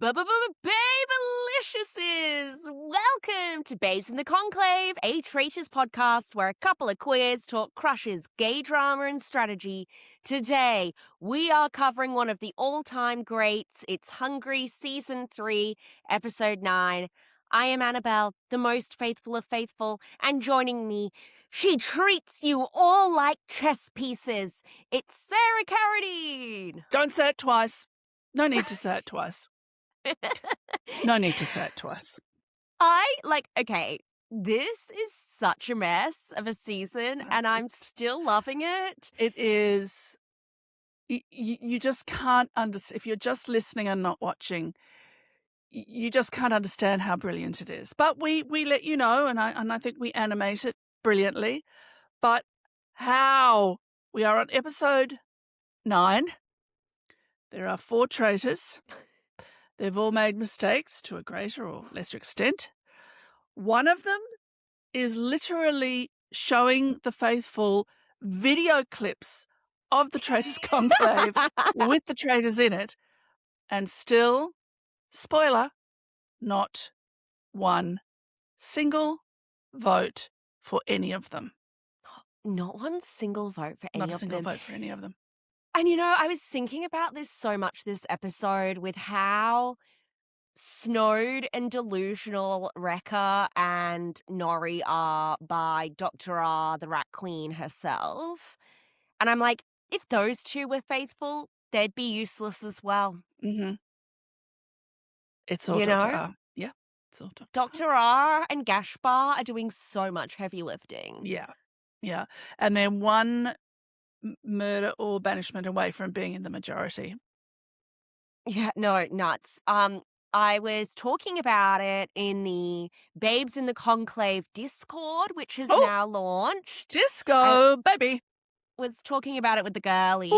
Babyliciouses! Welcome to Babes in the Conclave, a Traitors podcast where a couple of queers talk crushes, gay drama, and strategy. Today, we are covering one of the all-time greats. It's Hungary Season 3, Episode 9. I am Annabel, the most faithful of faithful, and joining me, she treats you all like chess pieces. It's Sarah Carradine! Don't say it twice. No need to say it twice. No need to say it twice. Okay, this is such a mess of a season, and I'm still loving it. It is, you just can't understand, if you're just listening and not watching, you just can't understand how brilliant it is. But we let you know, and I think we animate it brilliantly. But how? We are on episode 9. There are 4 traitors. They've all made mistakes to a greater or lesser extent. One of them is literally showing the faithful video clips of the Traitors Conclave with the traitors in it, and still, spoiler, not one single vote for any of them. Not one single vote for any of them. Not a single vote for any of them. And you know, I was thinking about this so much this episode with how snowed and delusional Rekka and Nori are by Dr. R, the Rat Queen herself. And I'm like, if those two were faithful, they'd be useless as well. Mm-hmm. It's all You Dr. know? R. Yeah, it's all Dr. Dr. R and Gashbar are doing so much heavy lifting. Yeah. And they're one murder or banishment away from being in the majority. Yeah, no, nuts. I was talking about it in the Babes in the Conclave Discord, which is now launched. Disco, baby. Was talking about it with the girlies.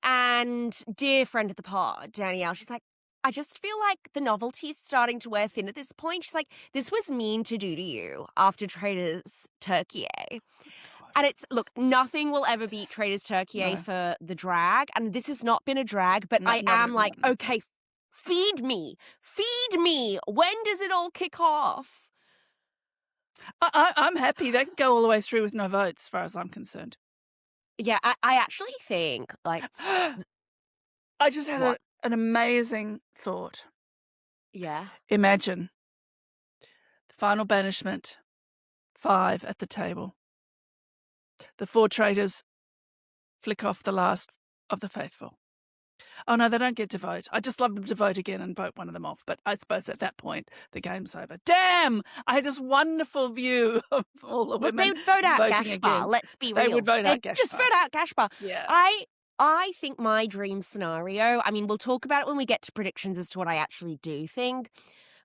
And dear friend of the pod, Danielle, she's like, I just feel like the novelty's starting to wear thin at this point. She's like, this was mean to do to you after Traitors Turkey. And it's, look, nothing will ever beat Traitors Turkey for the drag. And this has not been a drag, but I am like, okay, feed me. When does it all kick off? I'm happy. They can go all the way through with no votes, as far as I'm concerned. Yeah, I actually think, like... I just had an amazing thought. Yeah? Imagine the final banishment, 5 at the table. The 4 traitors flick off the last of the faithful. Oh, no, they don't get to vote. I just love them to vote again and vote one of them off. But I suppose at that point, the game's over. Damn! I had this wonderful view of all the women. They would vote out Gashbar. Again. Let's be real. They would vote out Gashbar. Just vote out Gashbar. Yeah. I think my dream scenario, I mean, we'll talk about it when we get to predictions as to what I actually do think,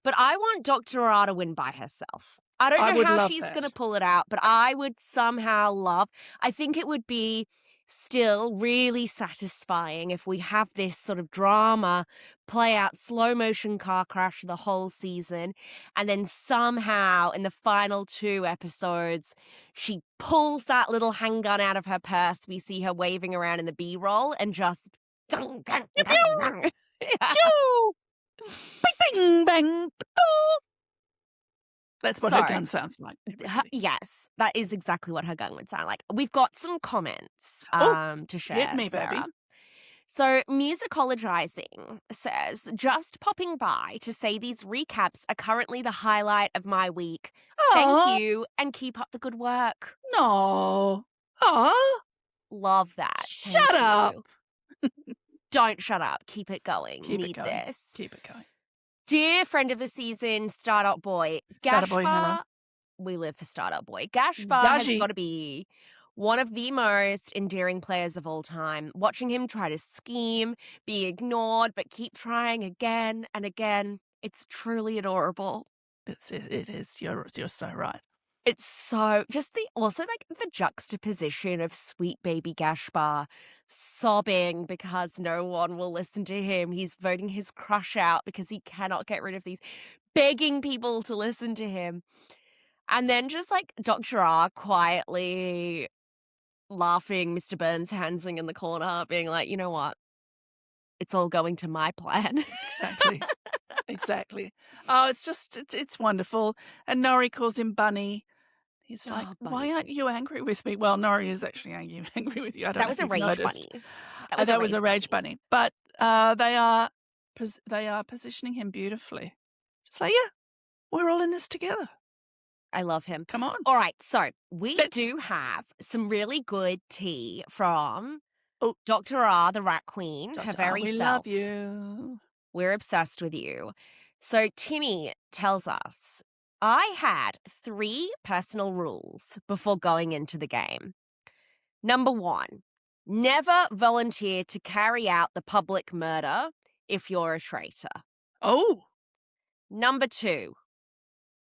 but I want Dr. R to win by herself. I don't know how she's going to pull it out, but I would somehow I think it would be still really satisfying if we have this sort of drama play out, slow motion car crash the whole season, and then somehow in the final 2 episodes she pulls that little handgun out of her purse. We see her waving around in the B-roll and just bang, bang. That's what her gun sounds like. Yes, that is exactly what her gun would sound like. We've got some comments to share. Hit me, Sarah. baby. So, Musicologizing says, just popping by to say these recaps are currently the highlight of my week. Aww. Thank you, and keep up the good work. No. Aw. Love that. Shut up. Don't shut up. Keep it going. Keep Need it going. this. Keep it going. Dear friend of the season, Startup Boy. Startup Boy, hello. We live for Startup Boy. Gashbar has got to be one of the most endearing players of all time. Watching him try to scheme, be ignored, but keep trying again and again. It's truly adorable. It is. You're so right. It's so just the juxtaposition of sweet baby Gashbar sobbing because no one will listen to him. He's voting his crush out because he cannot get rid of these, begging people to listen to him. And then just like Dr. R quietly laughing, Mr. Burns Hansing in the corner, being like, you know what? it's all going to my plan. Exactly. Exactly. Oh, it's wonderful. And Norrie calls him Bunny. He's like, Bunny. why aren't you angry with me? Well, Norrie is actually angry with you. I don't know if you've noticed. That was a rage bunny. But they are positioning him beautifully. Just like, yeah, we're all in this together. I love him. Come on. All right, so we do have some really good tea from Dr. R, the Rat Queen, her very we self. love you. We're obsessed with you. So Timmy tells us, I had 3 personal rules before going into the game. Number 1, never volunteer to carry out the public murder if you're a traitor. Oh. Number 2,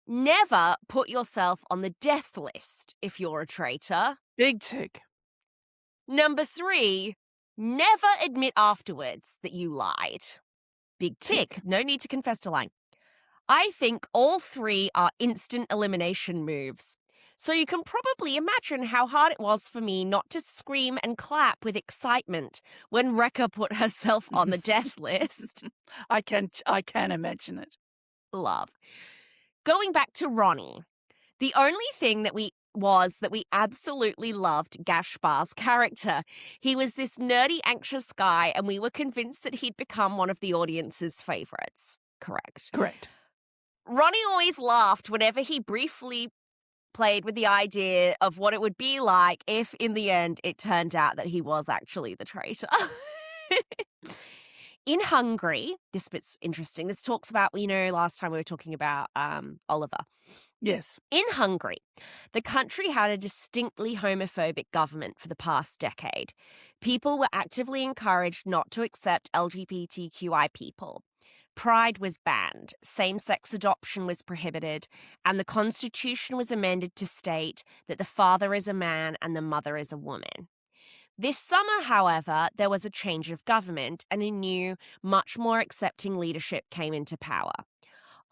never put yourself on the death list if you're a traitor. Big tick. Number 3, never admit afterwards that you lied. Big tick. No need to confess to lying. I think all 3 are instant elimination moves. So you can probably imagine how hard it was for me not to scream and clap with excitement when Rekka put herself on the death list. I can imagine it. Love. Going back to Ronnie, the only thing that we absolutely loved Gashbar's character. He was this nerdy, anxious guy, and we were convinced that he'd become one of the audience's favorites. Correct. Ronnie always laughed whenever he briefly played with the idea of what it would be like if, in the end, it turned out that he was actually the traitor. In Hungary, this bit's interesting. This talks about, last time we were talking about Oliver. Yes. In Hungary, the country had a distinctly homophobic government for the past decade. People were actively encouraged not to accept LGBTQI people. Pride was banned, same-sex adoption was prohibited, and the constitution was amended to state that the father is a man and the mother is a woman. This summer, however, there was a change of government and a new, much more accepting leadership came into power.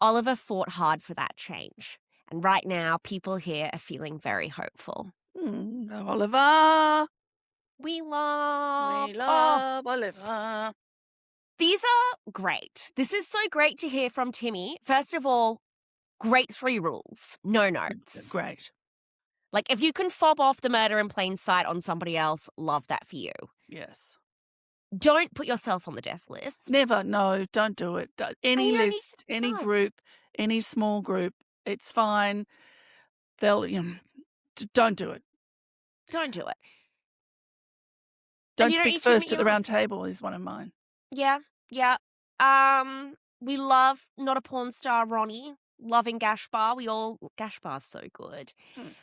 Oliver fought hard for that change. And right now, people here are feeling very hopeful. Oliver. We love Oliver. These are great. This is so great to hear from Timmy. First of all, great 3 rules. No notes. Great. Like, if you can fob off the murder in plain sight on somebody else, love that for you. Yes. Don't put yourself on the death list. Never. No, don't do it. Any list, any group, any small group, it's fine. Don't do it. Don't do it. Don't speak first at the round table is one of mine. Yeah. We love Not a Porn Star Ronnie. Loving Gashbar. Gashbar's so good.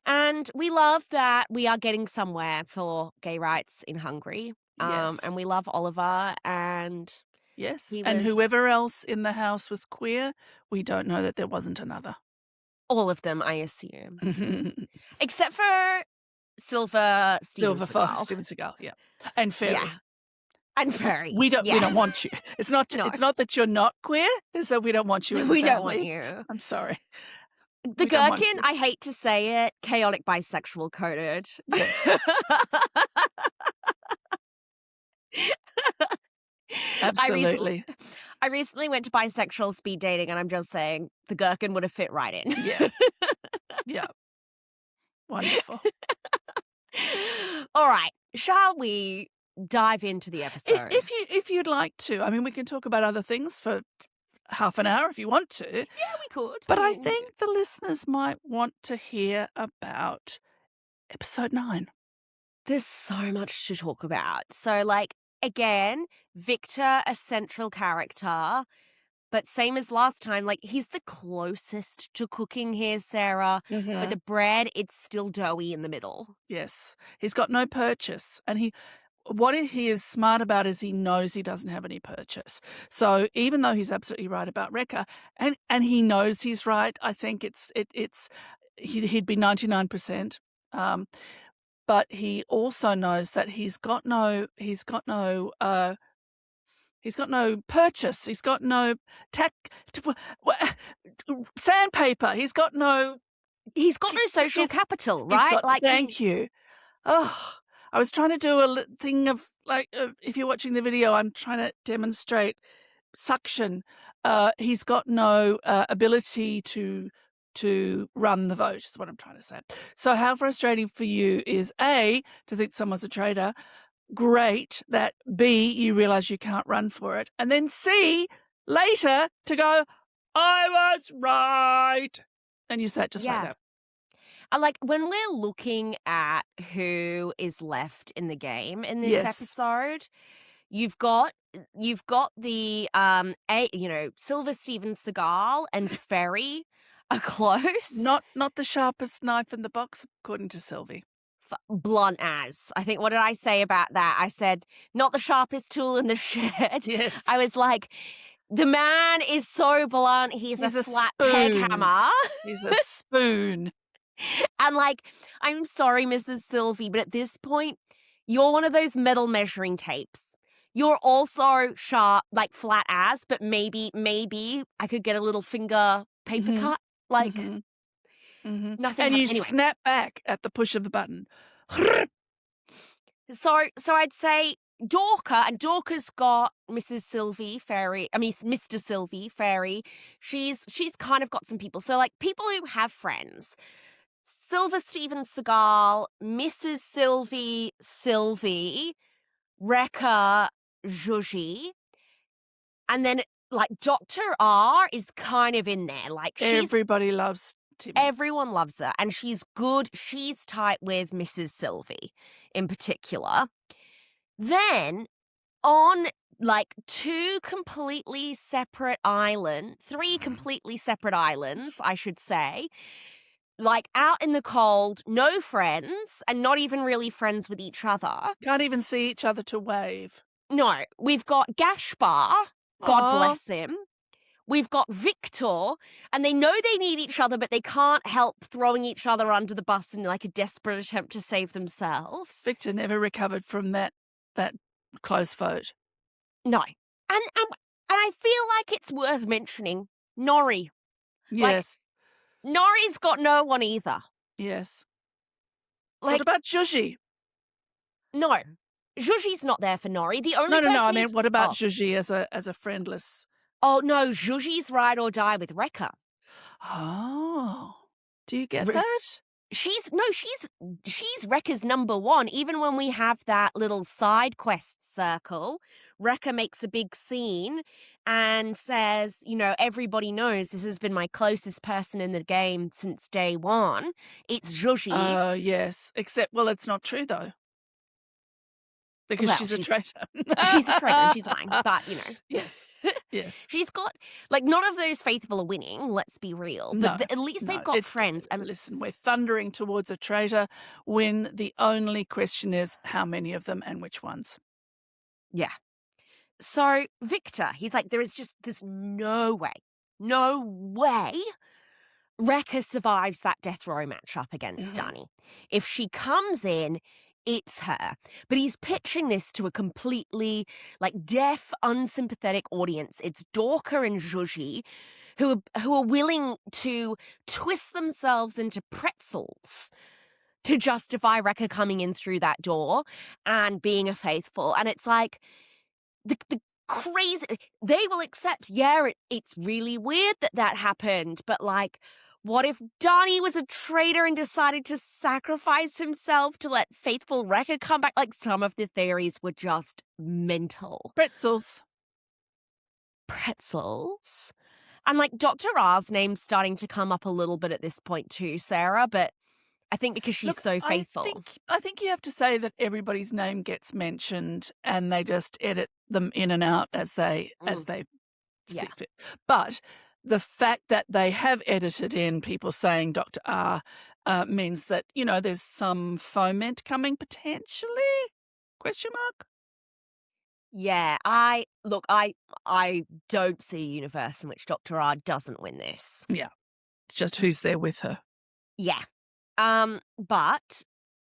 And we love that we are getting somewhere for gay rights in Hungary. Yes. And we love Oliver and... Yes. And whoever else in the house was queer, we don't know that there wasn't another. All of them, I assume. Except for Steven Seagal, yeah. And Ferry. Yeah. And Ferry. We don't want you. It's not that you're not queer, so we don't want you in the family. don't want you. I'm sorry. The Gherkin, I hate to say it, chaotic bisexual coded. Yes. Absolutely. I recently went to bisexual speed dating, and I'm just saying the Gherkin would have fit right in. Yeah. Yeah. Wonderful. All right. Shall we dive into the episode? If you'd like to. I mean, we can talk about other things for half an hour if you want to. Yeah, we could. But I think the listeners might want to hear about episode 9. There's so much to talk about. So, again, Victor, a central character, but same as last time, he's the closest to cooking here, Sarah. Mm-hmm. But the bread, it's still doughy in the middle. Yes. He's got no purchase. And what he is smart about is he knows he doesn't have any purchase. So even though he's absolutely right about Rekka, and he knows he's right, I think he'd be 99%. But he also knows that he's got no purchase. He's got no sandpaper. He's got no social capital, right? Thank you. Oh, I was trying to do a thing of, like, if you're watching the video, I'm trying to demonstrate suction. He's got no ability to run the vote, is what I'm trying to say. So how frustrating for you is, A, to think someone's a traitor, great that, B, you realise you can't run for it, and then C, later to go, I was right. And you sat just like that. Like, when we're looking at who is left in the game in this episode, you've got the Silver Steven Seagal and Ferry are close. Not the sharpest knife in the box, according to Sylvie. Blunt as. I think, what did I say about that? I said, not the sharpest tool in the shed. Yes. I was like, the man is so blunt. He's a flat peg hammer. He's a spoon. And, like, I'm sorry, Mrs. Sylvie, but at this point, you're one of those metal measuring tapes. You're also sharp, like flat ass, but maybe I could get a little finger paper cut. Like, nothing. And you anyway. snap back at the push of the button. So I'd say Dorka, and Dorka's got Mrs. Sylvie Fairy. I mean, Mr. Sylvie Fairy. She's kind of got some people. So, like, people who have friends. Silver Steven Seagal, Mrs. Sylvie, Rekha, Zhuji, and then, like, Dr. R is kind of in there. Like, everybody loves Timmy. Everyone loves her, and she's good. She's tight with Mrs. Sylvie in particular. Then, on, like, three completely separate islands, I should say, like, out in the cold, no friends, and not even really friends with each other. Can't even see each other to wave. No, we've got Gashbar, God bless him. We've got Victor, and they know they need each other, but they can't help throwing each other under the bus in, like, a desperate attempt to save themselves. Victor never recovered from that close vote. No. And I feel like it's worth mentioning Nori. Yes. Like, Nori's got no one either. Yes. Like, what about Zhuji? No. Zhuji's not there for Nori. The only No. I mean, what about Zhuji as a friendless? Oh, no. Zhuji's ride or die with Rekha. Oh. Do you get that? She's Rekha's number one. Even when we have that little side quest circle, Rekha makes a big scene and says, everybody knows this has been my closest person in the game since day one. It's Zhuji. Oh, yes. Except, well, it's not true, though. Because she's a traitor. She's a traitor and she's lying. But, Yes. Yes. She's got, like, none of those faithful are winning, let's be real. But at least they've got friends. And listen, we're thundering towards a traitor when the only question is how many of them and which ones. Yeah. So, Victor, he's like, there's no way Rekha survives that death row matchup against Dani. If she comes in, it's her. But he's pitching this to a completely, like, deaf, unsympathetic audience. It's Dorka and Zhuji who are willing to twist themselves into pretzels to justify Rekha coming in through that door and being a faithful. And it's like, the crazy, they will accept, it's really weird that happened, but, like, what if Dani was a traitor and decided to sacrifice himself to let faithful Rekha come back? Like, some of the theories were just mental. Pretzels. And, like, Dr. R's name's starting to come up a little bit at this point too, Sarah, but I think because she's so faithful. I think you have to say that everybody's name gets mentioned and they just edit them in and out as they see fit. But the fact that they have edited in people saying Dr. R means that, there's some foment coming potentially? Question mark? Yeah, I don't see a universe in which Dr. R doesn't win this. Yeah. It's just who's there with her. Yeah. But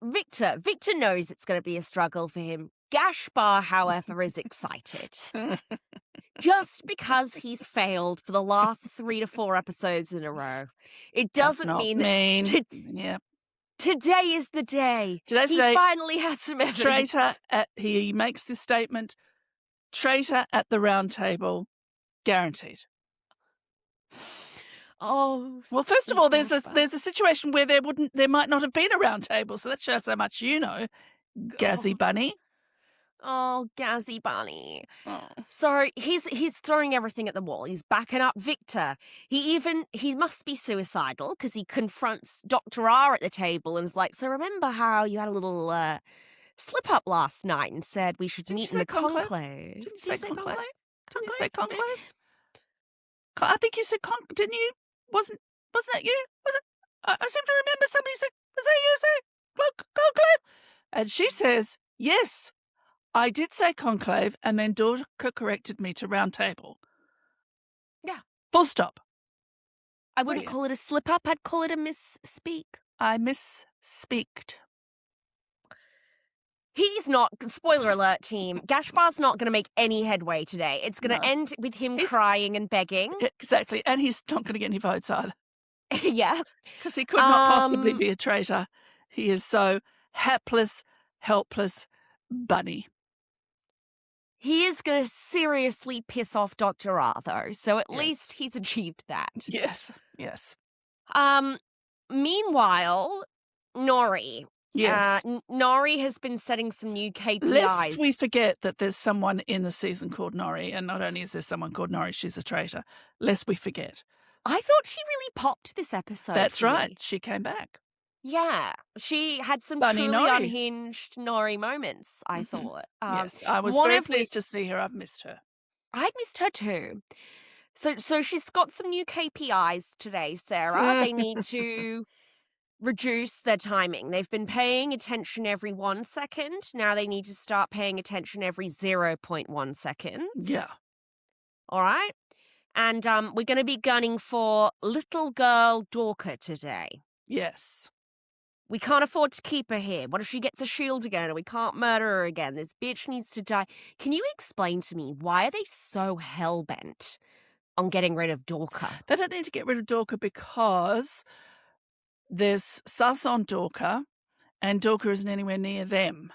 Victor knows it's going to be a struggle for him. Gashbar, however, is excited. Just because he's failed for the last 3 to 4 episodes in a row. It doesn't mean that... Yeah. Today is the day. Today's the He day. finally has some evidence. Traitor he makes this statement. Traitor at the round table, guaranteed. Oh, well, first of all, there's a situation where there might not have been a round table, so that shows how much you know, Gashy Bunny. Oh, Gashy Bunny. Oh. So he's throwing everything at the wall. He's backing up Victor. He must be suicidal because he confronts Dr. R at the table and is like, so remember how you had a little slip up last night and said we should meet in the conclave? Didn't you say conclave? Didn't you say conclave? I think you said conclave, didn't you? Wasn't that you? Was it? I seem to remember somebody said, was that you say conclave? And she says, yes, I did say conclave, and then Dorka corrected me to round table. Yeah. Full stop. I wouldn't call it a slip up, I'd call it a misspeak. I misspeaked. He's not, spoiler alert team, Gashbar's not going to make any headway today. It's going to end with him crying and begging. Exactly, and he's not going to get any votes either. Yeah. Because he could not possibly be a traitor. He is so hapless, helpless bunny. He is going to seriously piss off Dr. R, though, so at least he's achieved that. Yes. Meanwhile, Nori. Yes. Nori has been setting some new KPIs. Lest we forget that there's someone in the season called Nori, and not only is there someone called Nori, she's a traitor. Lest we forget. I thought she really popped this episode. That's right. She came back. Yeah. She had some Bunny truly Nori. unhinged Nori moments, I thought. Yes, I was very pleased to see her. I've missed her. I'd missed her too. So she's got some new KPIs today, Sarah. They need to reduce their timing. They've been paying attention every 1 second. Now they need to start paying attention every 0.1 seconds. Yeah. All right. And we're going to be gunning for little girl Dorka today. Yes. We can't afford to keep her here. What if she gets a shield again and we can't murder her again? This bitch needs to die. Can you explain to me, why are they so hell-bent on getting rid of Dorka? They don't need to get rid of Dorka because there's sus on Dorka, and Dorka isn't anywhere near them.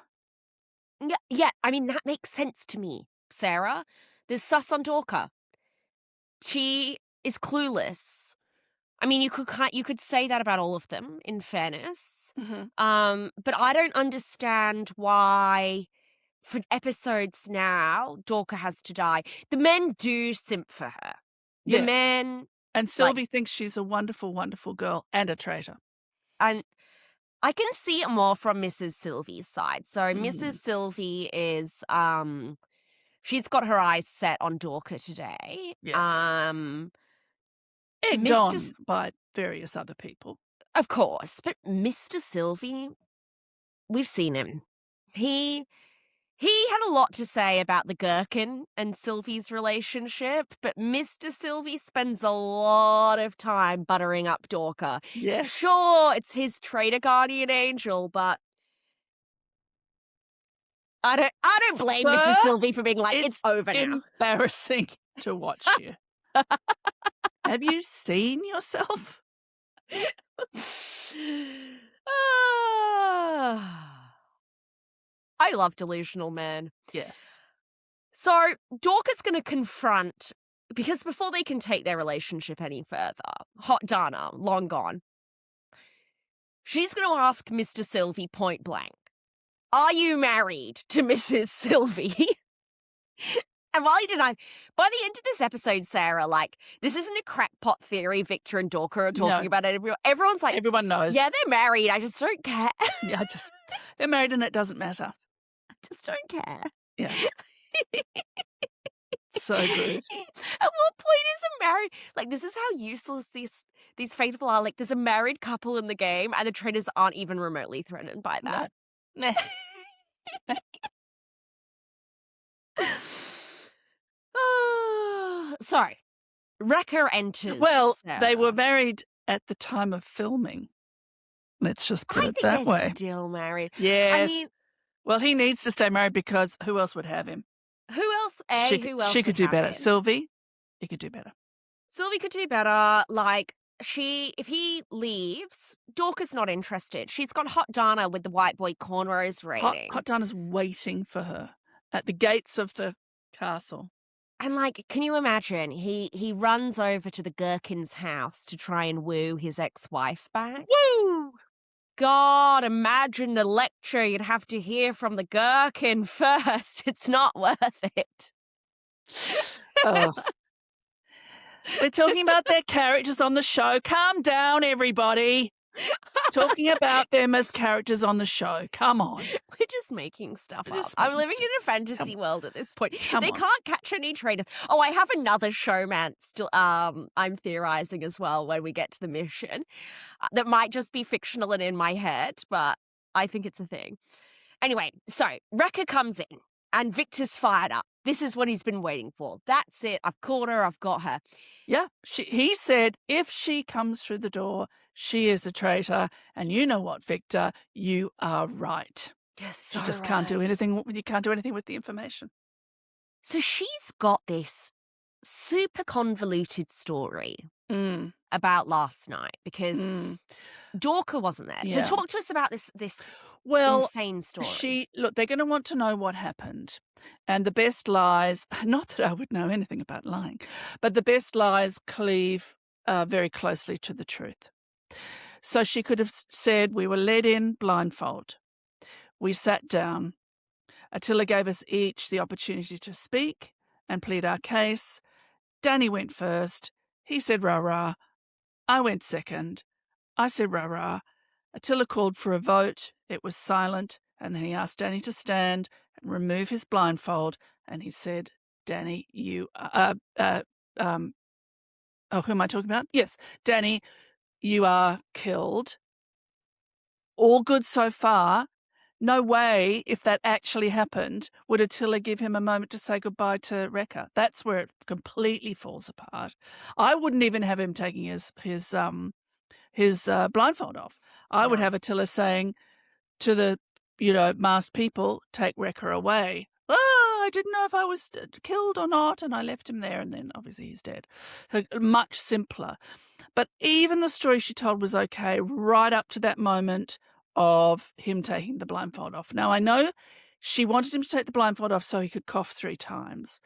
Yeah, I mean, that makes sense to me, Sarah. There's sus on Dorka. She is clueless. I mean, you could say that about all of them, in fairness. Mm-hmm. But I don't understand why, for episodes now, Dorka has to die. The men do simp for her. The men... And Sylvie thinks she's a wonderful, wonderful girl and a traitor. And I can see it more from Mrs. Sylvie's side. So Mrs. Sylvie is... she's got her eyes set on Dorka today. Yes. Egged on by various other people. Of course. But Mr. Sylvie, we've seen him. He had a lot to say about the Gherkin and Sylvie's relationship, but Mr. Sylvie spends a lot of time buttering up Dorka. Yes. Sure, it's his traitor guardian angel, but I don't blame Mrs. Sylvie for being like, it's over now. Embarrassing to watch you. Have you seen yourself? I love delusional men. Yes. So Dorka's going to confront, because before they can take their relationship any further, Hot Dana, long gone, she's going to ask Mr. Sylvie point blank, are you married to Mrs. Sylvie? And while he denied, by the end of this episode, Sarah, like, this isn't a crackpot theory Victor and Dorka are talking about it. Everyone's like, everyone knows. Yeah, they're married. I just don't care. Yeah, they're married and it doesn't matter. I just don't care. Yeah. So good. At what point is a married... Like, this is how useless these faithful are. Like, there's a married couple in the game and the traitors aren't even remotely threatened by that. No. Sorry. Wrecker enters. Well, Sarah. They were married at the time of filming. Let's just put it that way. I think they're still married. Yes. I mean, well, he needs to stay married because who else would have him? Who else? She could do better. Sylvie, he could do better. Sylvie could do better. Like, if he leaves, Dorcas not interested. She's got Hot Dana with the white boy cornrows reading. Hot Dana's waiting for her at the gates of the castle. And, like, can you imagine? He runs over to the Gherkin's house to try and woo his ex-wife back. Woo! God, imagine the lecture you'd have to hear from the Gherkin first. It's not worth it. Oh. We're talking about their characters on the show. Calm down, everybody. Talking about them as characters on the show. Come on. We're just making stuff up. I'm living in a fantasy world at this point. They can't catch any traitors. Oh, I have another showman still. I'm theorizing as well when we get to the mission. That might just be fictional and in my head, but I think it's a thing. Anyway, so Rekka comes in and Victor's fired up. This is what he's been waiting for. That's it. I've caught her. I've got her. Yeah. He said if she comes through the door, she is a traitor. And you know what, Victor? You are right. Yes, you just can't do anything. You can't do anything with the information. So she's got this super convoluted story about last night because Dorca wasn't there. Yeah. So talk to us about this insane story. They're going to want to know what happened. And the best lies, not that I would know anything about lying, but the best lies cleave very closely to the truth. So she could have said, we were led in blindfold. We sat down. Attila gave us each the opportunity to speak and plead our case. Danny went first. He said rah-rah. I went second. I said rah-rah. Attila called for a vote. It was silent. And then he asked Danny to stand and remove his blindfold. And he said, Danny, you who am I talking about? Yes, Danny, you are killed. All good so far. No way, if that actually happened, would Attila give him a moment to say goodbye to Rekka. That's where it completely falls apart. I wouldn't even have him taking his blindfold off. I would have Attila saying to the, masked people, take Rekka away. Oh, I didn't know if I was killed or not, and I left him there, and then obviously he's dead. So much simpler. But even the story she told was okay right up to that moment of him taking the blindfold off. Now, I know she wanted him to take the blindfold off so he could cough 3 times.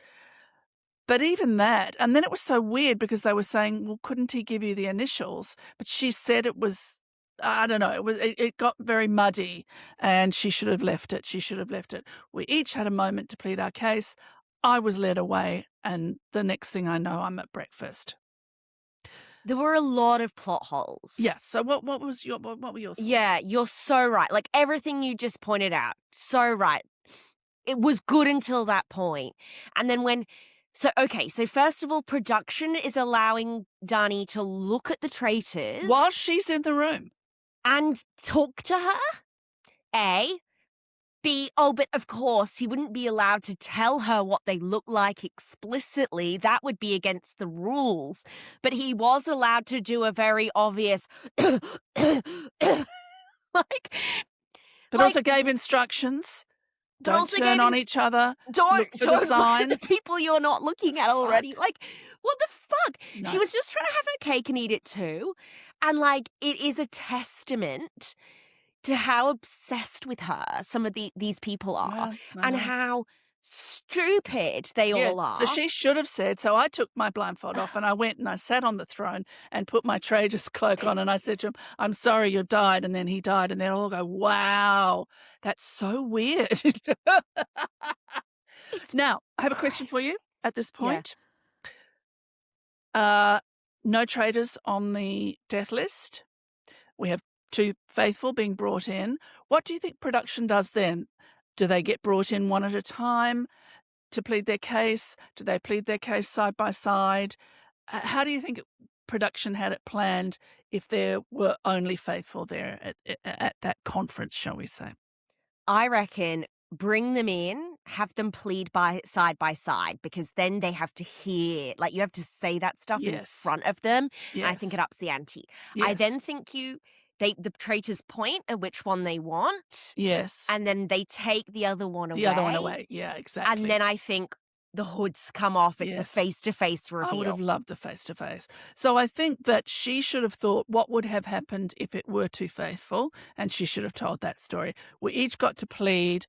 But even that, and then it was so weird because they were saying, well, couldn't he give you the initials? But she said it was, I don't know, it got very muddy and she should have left it. She should have left it. We each had a moment to plead our case. I was led away, and the next thing I know, I'm at breakfast. There were a lot of plot holes. Yes. So what were your thoughts? Yeah, you're so right. Like everything you just pointed out, so right. It was good until that point. And then so first of all, production is allowing Dani to look at the traitors. While she's in the room. And talk to her. A. B. Oh, but of course, he wouldn't be allowed to tell her what they look like explicitly. That would be against the rules. But he was allowed to do a very obvious, also gave instructions. Don't turn on each other. Don't look at the people you're not looking at already. Like, what the fuck? No. She was just trying to have her cake and eat it too. And it is a testament to how obsessed with her some of these people are, and how stupid they all are. So she should have said, so I took my blindfold off and I went and I sat on the throne and put my Traitors cloak on and I said to him, I'm sorry you've died. And then he died, and they'll all go, wow, that's so weird. Now, I have a question for you at this point. Yeah. No traitors on the death list. We have 2 faithful being brought in. What do you think production does then? Do they get brought in one at a time to plead their case? Do they plead their case side by side? How do you think production had it planned if there were only faithful there at that conference, shall we say? I reckon bring them in, have them plead side by side, because then they have to hear, you have to say that stuff in front of them. Yes. And I think it ups the ante. Yes. I then think the traitors point at which one they want. Yes. And then they take the other one away. The other one away. Yeah, exactly. And then I think the hood's come off. It's a Yes. face-to-face I would have reveal. loved the face-to-face. So I think that she should have thought what would have happened if it were too faithful, and she should have told that story. We each got to plead.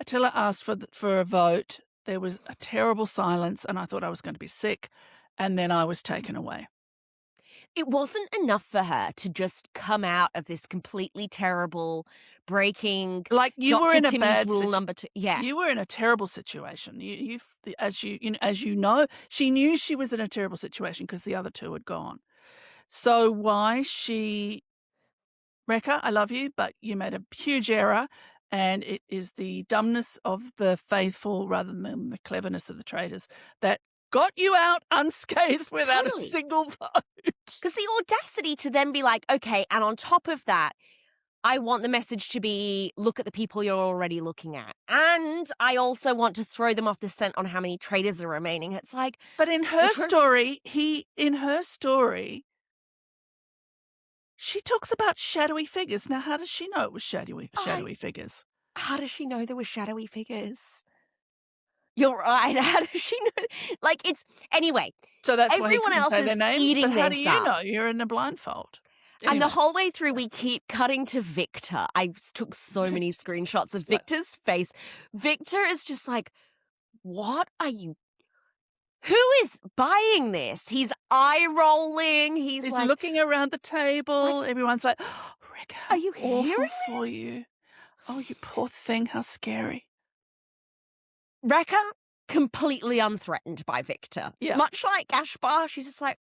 Attila asked for a vote. There was a terrible silence, and I thought I was going to be sick, and then I was taken away. It wasn't enough for her to just come out of this completely terrible, breaking, like you Dr. were in a Timmy's bad rule number 2. Yeah. You were in a terrible situation. As you know, she knew she was in a terrible situation because the other two had gone. So why she, Rekha, I love you, but you made a huge error, and it is the dumbness of the faithful rather than the cleverness of the traitors that got you out unscathed without a single vote. Because the audacity to then be like, okay, and on top of that, I want the message to be, look at the people you're already looking at. And I also want to throw them off the scent on how many traitors are remaining. It's like... But in her story, she talks about shadowy figures. Now, how does she know it was shadowy figures? How does she know there were shadowy figures? You're right. How does she know? Like, it's... Anyway. So that's everyone why else say is their names, eating but how this do you up. know? You're in a blindfold. Anyway. And the whole way through, we keep cutting to Victor. I took so many screenshots of Victor's face. Victor is just like, what are you... Who is buying this? He's eye-rolling. He's like... looking around the table. Everyone's like, oh, Rick, are you hearing for this? you. Oh, you poor thing. How scary. Rekha, completely unthreatened by Victor. Yeah. Much like Ashbar, she's just like,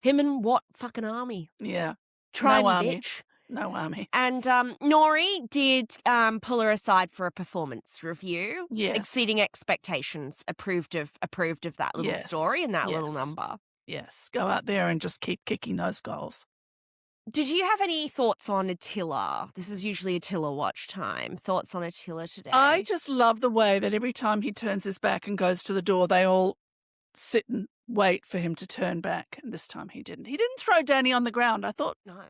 him and what fucking army? Yeah. Try no me, army. bitch. No army. And Nori did pull her aside for a performance review. Yes. Exceeding expectations. Approved of that little story and that little number. Yes. Go out there and just keep kicking those goals. Did you have any thoughts on Attila? This is usually Attila watch time. Thoughts on Attila today? I just love the way that every time he turns his back and goes to the door, they all sit and wait for him to turn back. And this time he didn't. He didn't throw Danny on the ground. I thought, no.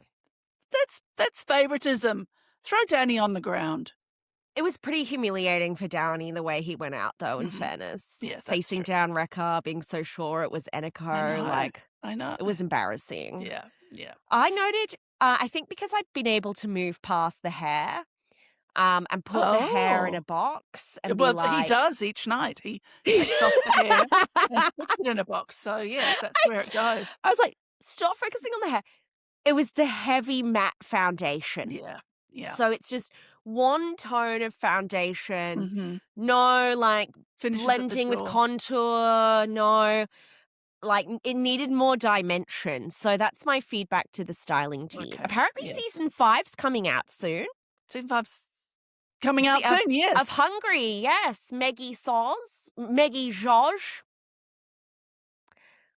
That's favoritism. Throw Danny on the ground. It was pretty humiliating for Downey the way he went out, though, in fairness. Yeah, facing down Rekha, being so sure it was Eniko. I know. It was embarrassing. Yeah. I noted, I think because I'd been able to move past the hair and put the hair in a box. And he does each night. He takes off the hair and puts it in a box. So, yes, that's where it goes. I was like, stop focusing on the hair. It was the heavy matte foundation. Yeah. So it's just one tone of foundation. No, finishes blending with contour. No, it needed more dimension. So that's my feedback to the styling team. Okay. Apparently season 5's coming out soon. Season 5's coming out soon, yes. Of Hungary, yes. Maggie George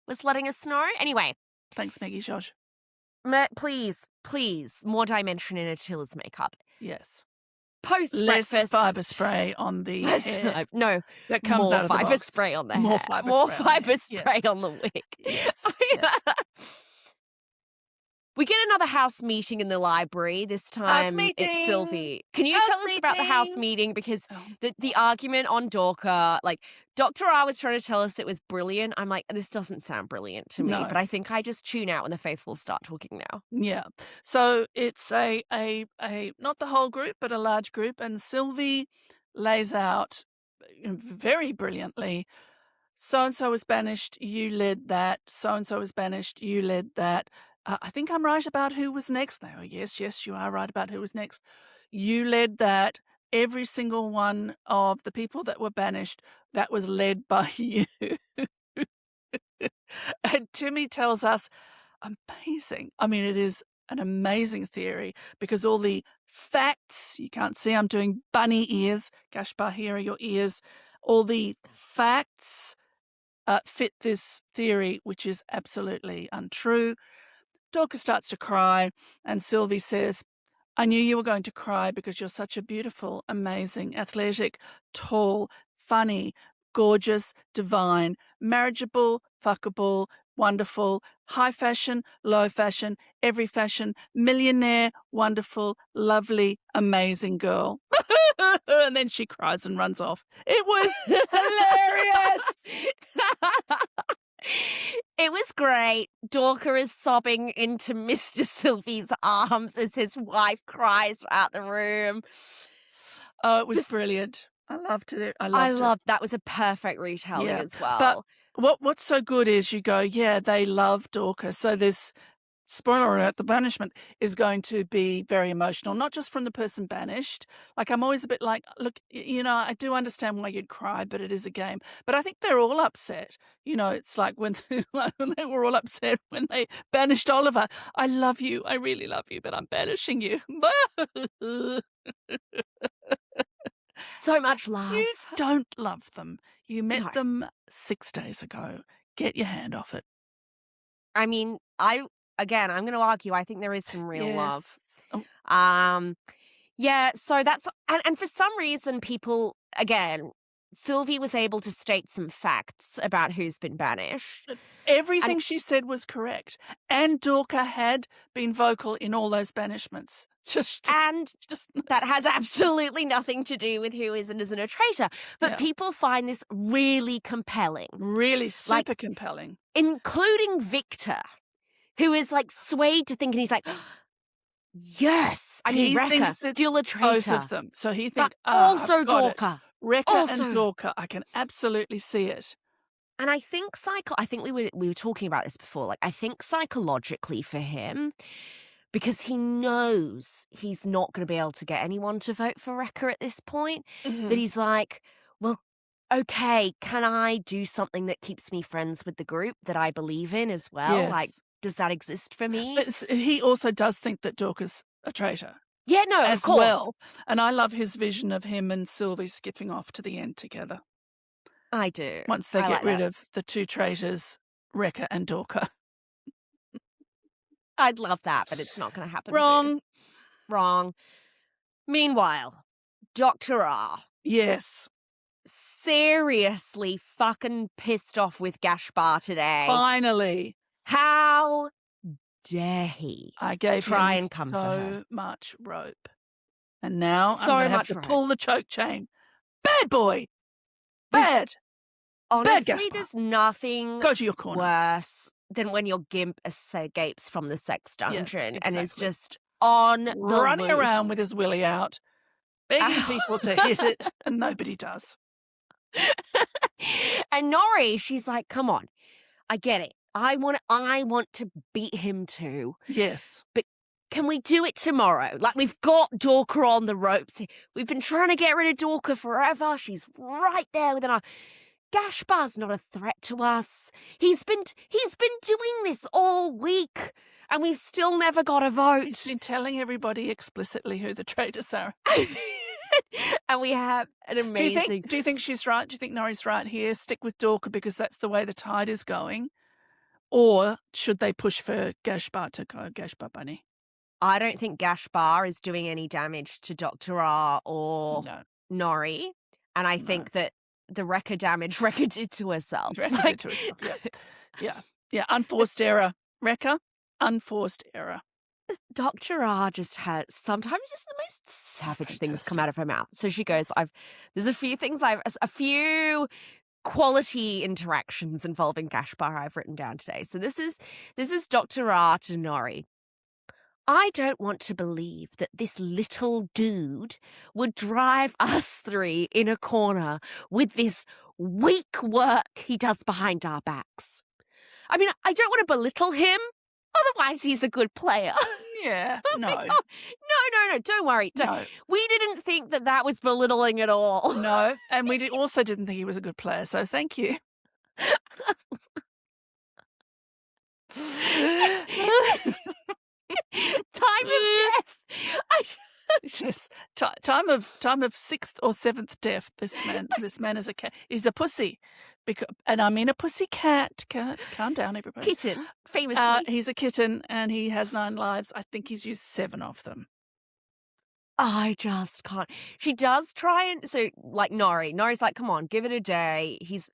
was letting us know. Anyway. Thanks, Maggie George. Please, more dimension in Attila's makeup. Yes. Post-breakfast. Less fiber spray on the hair. No, that comes out of the box. More fiber spray on the hair. More fiber spray on the wig. Yes. We get another house meeting in the library. This time it's Sylvie. Can you tell us about the house meeting? Because the argument on Dorka, Dr. R was trying to tell us it was brilliant. I'm like, this doesn't sound brilliant to me. No. But I think I just tune out when the faithful start talking now. Yeah. So it's a not the whole group, but a large group. And Sylvie lays out very brilliantly, so-and-so was banished, you led that. So-and-so was banished, you led that. I think I'm right about who was next. No, yes, you are right about who was next. You led that. Every single one of the people that were banished, that was led by you. And Timmy tells us, amazing. I mean, it is an amazing theory because all the facts, you can't see, I'm doing bunny ears. Gashbar, here are your ears. All the facts fit this theory, which is absolutely untrue. Dorcas starts to cry, and Sylvie says, I knew you were going to cry because you're such a beautiful, amazing, athletic, tall, funny, gorgeous, divine, marriageable, fuckable, wonderful, high fashion, low fashion, every fashion, millionaire, wonderful, lovely, amazing girl. And then she cries and runs off. It was hilarious. It was great. Dorker is sobbing into Mr. Sylvie's arms as his wife cries out the room. Oh, it was brilliant. I loved it. I loved that. Was a perfect retelling as well. But what's so good is you go, yeah, they love Dorker. So this spoiler alert, the banishment is going to be very emotional, not just from the person banished. Like, I'm always a bit like, look, I do understand why you'd cry, but it is a game. But I think they're all upset. It's like when they were all upset when they banished Oliver. I love you. I really love you, but I'm banishing you. So much love. You don't love them. You met them 6 days ago. Get your hand off it. I mean, I'm going to argue. I think there is some real love. Oh. Yeah. So that's and for some reason, people again, Sylvie was able to state some facts about who's been banished. Everything she said was correct, and Dorker had been vocal in all those banishments. Just that has absolutely nothing to do with who is and isn't a traitor. But people find this really compelling, really super compelling, including Victor, who is like swayed to think, and he's like, yes, I mean, Wrecker, still a traitor. Both of them. So he thinks, also Dorker. Wrecker and Dorker, I can absolutely see it. And I think we were talking about this before. Like, I think psychologically for him, because he knows he's not going to be able to get anyone to vote for Wrecker at this point, that he's like, well, okay, can I do something that keeps me friends with the group that I believe in as well? Yes. Like, does that exist for me? But he also does think that Dorker's a traitor. Yeah, no, as of course. Well. And I love his vision of him and Sylvie skipping off to the end together. I do. Once they get rid of the two traitors, Wrecker and Dorker. I'd love that, but it's not going to happen. Wrong. Meanwhile, Dr. R. Yes. Seriously fucking pissed off with Gaspar today. Finally. How dare he? I gave try him and come so for her. much rope. And now So I'm going to have to pull the choke chain. Bad boy. Bad. Honestly, Bad there's nothing Go to your corner. worse than when your gimp escapes from the sex dungeon and is exactly. just on the running loose. around with his willy out, begging people to hit it, and nobody does. And Nori, she's like, come on, I get it. I want to beat him too. Yes. But can we do it tomorrow? Like, we've got Dorker on the ropes. We've been trying to get rid of Dorker forever. She's right there within our... Gaspar's not a threat to us. He's been doing this all week, and we've still never got a vote. He's been telling everybody explicitly who the traitors are. And we have an amazing... Do you think she's right? Do you think Nori's right here? Stick with Dorker because that's the way the tide is going? Or should they push for Gaspar to go, Gaspar Bunny? I don't think Gaspar is doing any damage to Dr. R or Nori. And I think that the Wrecker damage Wrecker did to herself. Yeah. Unforced error. Wrecker, unforced error. Dr. R just has sometimes just the most savage things come out of her mouth. So she goes, there's a few quality interactions involving Gaspar I've written down today. So this is Dr. R to Nori. I don't want to believe that this little dude would drive us three in a corner with this weak work he does behind our backs. I mean, I don't want to belittle him. Otherwise, he's a good player. Yeah, no. No, don't worry. We didn't think that was belittling at all. No, and we also didn't think he was a good player, so thank you. Time of death. Yes, time of sixth or seventh death. This man is he's a pussy, and I mean a pussy cat. Calm down, everybody. Kitten, famously. He's a kitten, and he has 9 lives. I think he's used 7 of them. I just can't. She does try and so like Nori's like, come on, give it a day. He's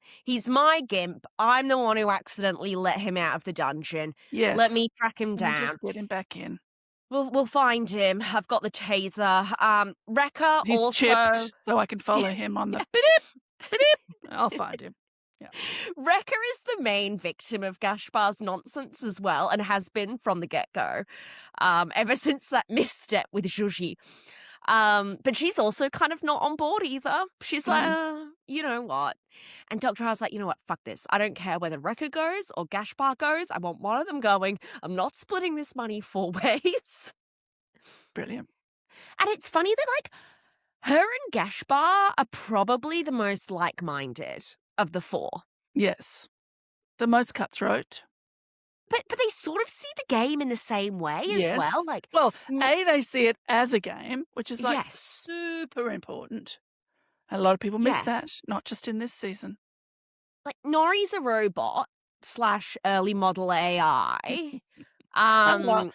my gimp. I'm the one who accidentally let him out of the dungeon. Yes. Let me track him Let down. me just get him back in. We'll find him. I've got the taser. Wrecker He's also chipped, so I can follow him on the bidip, bidip. I'll find him. Yeah. Wrecker is the main victim of Gaspard's nonsense as well, and has been from the get-go, ever since that misstep with Zhuzhi. But she's also kind of not on board either. She's like, you know what? And Dr. R's like, you know what? Fuck this. I don't care whether Wrecker goes or Gaspard goes. I want one of them going. I'm not splitting this money 4 ways. Brilliant. And it's funny that, like, her and Gaspard are probably the most like-minded of the 4. Yes. The most cutthroat. But they sort of see the game in the same way as well. Like, well, they see it as a game, which is like yes. super important. A lot of people miss that, not just in this season. Like, Nori's a robot / early model AI. I love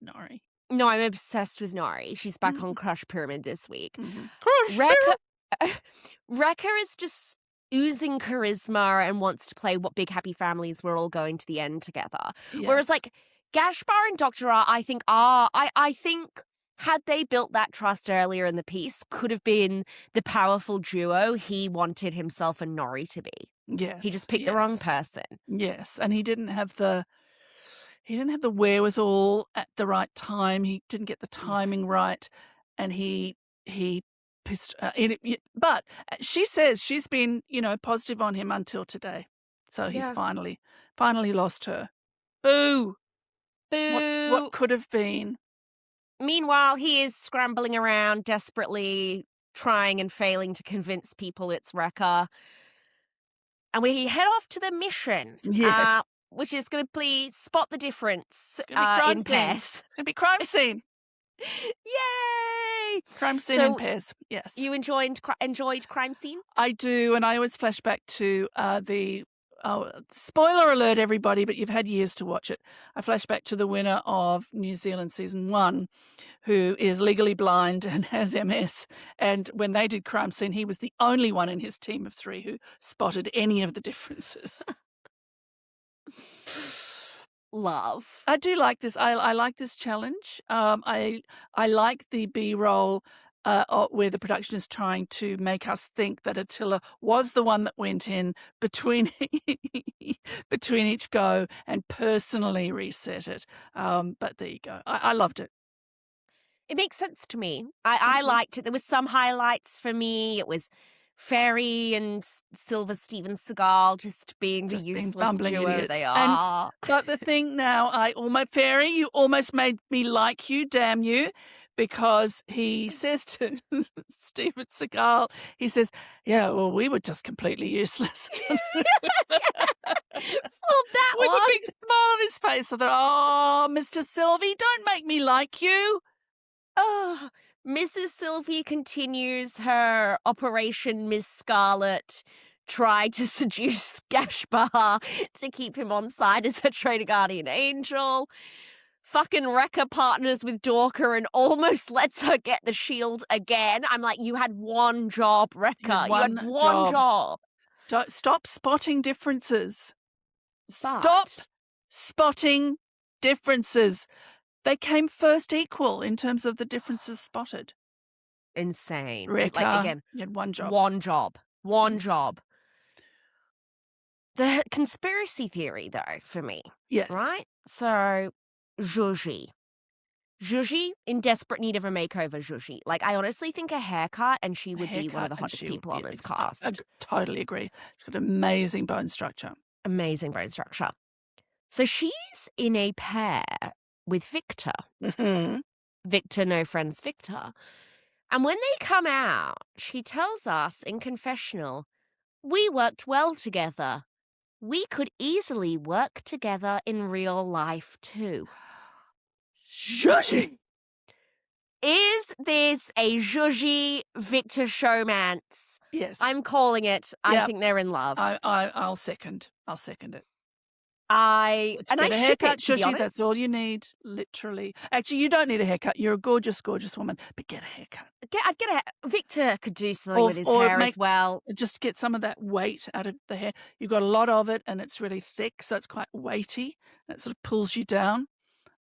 Nori. No, I'm obsessed with Nori. She's back on Crush Pyramid this week. Wrecker is just oozing charisma and wants to play what big happy families we're all going to the end together. Yes. Whereas, like, Gaspard and Dr. R, I think had they built that trust earlier in the piece, could have been the powerful duo he wanted himself and Nori to be. Yes. He just picked the wrong person. Yes, and he didn't have the wherewithal at the right time. He didn't get the timing right, and he pissed in it. But she says she's been, positive on him until today. So he's finally lost her. Boo. Boo. What could have been? Meanwhile, he is scrambling around desperately, trying and failing to convince people it's Wrecker. And we head off to the mission. Yes. Which is going to be spot the difference in pairs. It's going to be crime scene. Yay! Crime scene in pairs, yes. You enjoyed crime scene? I do, and I always flash back to spoiler alert, everybody, but you've had years to watch it. I flash back to the winner of New Zealand Season 1, who is legally blind and has MS. And when they did crime scene, he was the only one in his team of 3 who spotted any of the differences. Love. I do like this. I like this challenge. I like the B-roll where the production is trying to make us think that Attila was the one that went in between each go and personally reset it. But there you go. I loved it. It makes sense to me. I liked it. There was some highlights for me. It was Fairy and Silver Steven Seagal just being the useless duo idiots. They are. But the thing now, Fairy, you almost made me like you, damn you, because he says to Steven Seagal, he says, yeah, well, we were just completely useless. With a big smile on his face. I thought, Mr. Sylvie, don't make me like you. Oh, Mrs. Sylvie continues her Operation Miss Scarlet, try to seduce Gaspard to keep him on side as her traitor guardian angel. Fucking Wrecker partners with Dorka and almost lets her get the shield again. I'm like, you had one job, Wrecker. You had one job. Stop spotting differences. Stop spotting differences. They came first equal in terms of the differences spotted. Insane. Wrecker, like, again, you had one job. One job. The conspiracy theory, though, for me. Yes. Right? So, Zhuzhi, in desperate need of a makeover, Zhuzhi. Like, I honestly think a haircut and she would be one of the hottest people on this cast. I totally agree. She's got amazing bone structure. So she's in a pair with Victor. Mm-hmm. Victor, no friends, Victor. And when they come out, she tells us in confessional, we worked well together. We could easily work together in real life too. Zhuzhi! Is this a Zhuzhi Victor showmance? Yes. I'm calling it. I think they're in love. I'll second it. Get a haircut, ship it, to be Shushi. That's all honest. you need, literally. Actually, you don't need a haircut. You're a gorgeous, gorgeous woman, but get a haircut. I'd get a Victor could do something with his hair as well. Just get some of that weight out of the hair. You've got a lot of it, and it's really thick, so it's quite weighty. And it sort of pulls you down.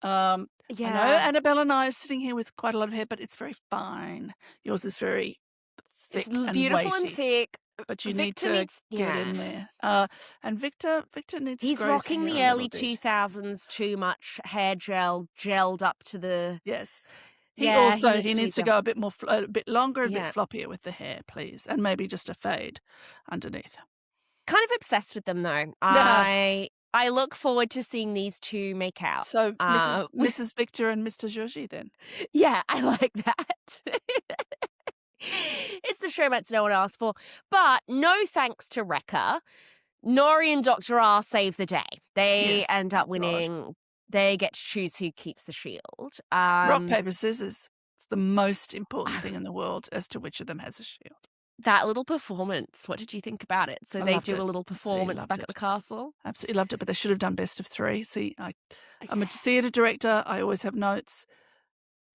I know Annabelle and I are sitting here with quite a lot of hair, but it's very fine. Yours is very thick and beautiful weighty. and thick. But you need to get in there. And Victor needs He's to grow rocking his the hair a early little bit. 2000s too much hair gelled up to the... Yes. He needs to go a bit more, a bit longer, a bit floppier with the hair, please. And maybe just a fade underneath. Kind of obsessed with them, though. I look forward to seeing these two make out. So Mrs. Victor and Mr. Georgie then. Yeah, I like that. It's the showmats no one asked for. But no thanks to Rekka. Nori and Dr. R save the day. They end up winning. God. They get to choose who keeps the shield. Rock, paper, scissors. It's the most important thing in the world as to which of them has a shield. That little performance, what did you think about it? So they do a little performance back at the castle? Absolutely loved it, but they should have done best of 3. See, I'm a theatre director. I always have notes.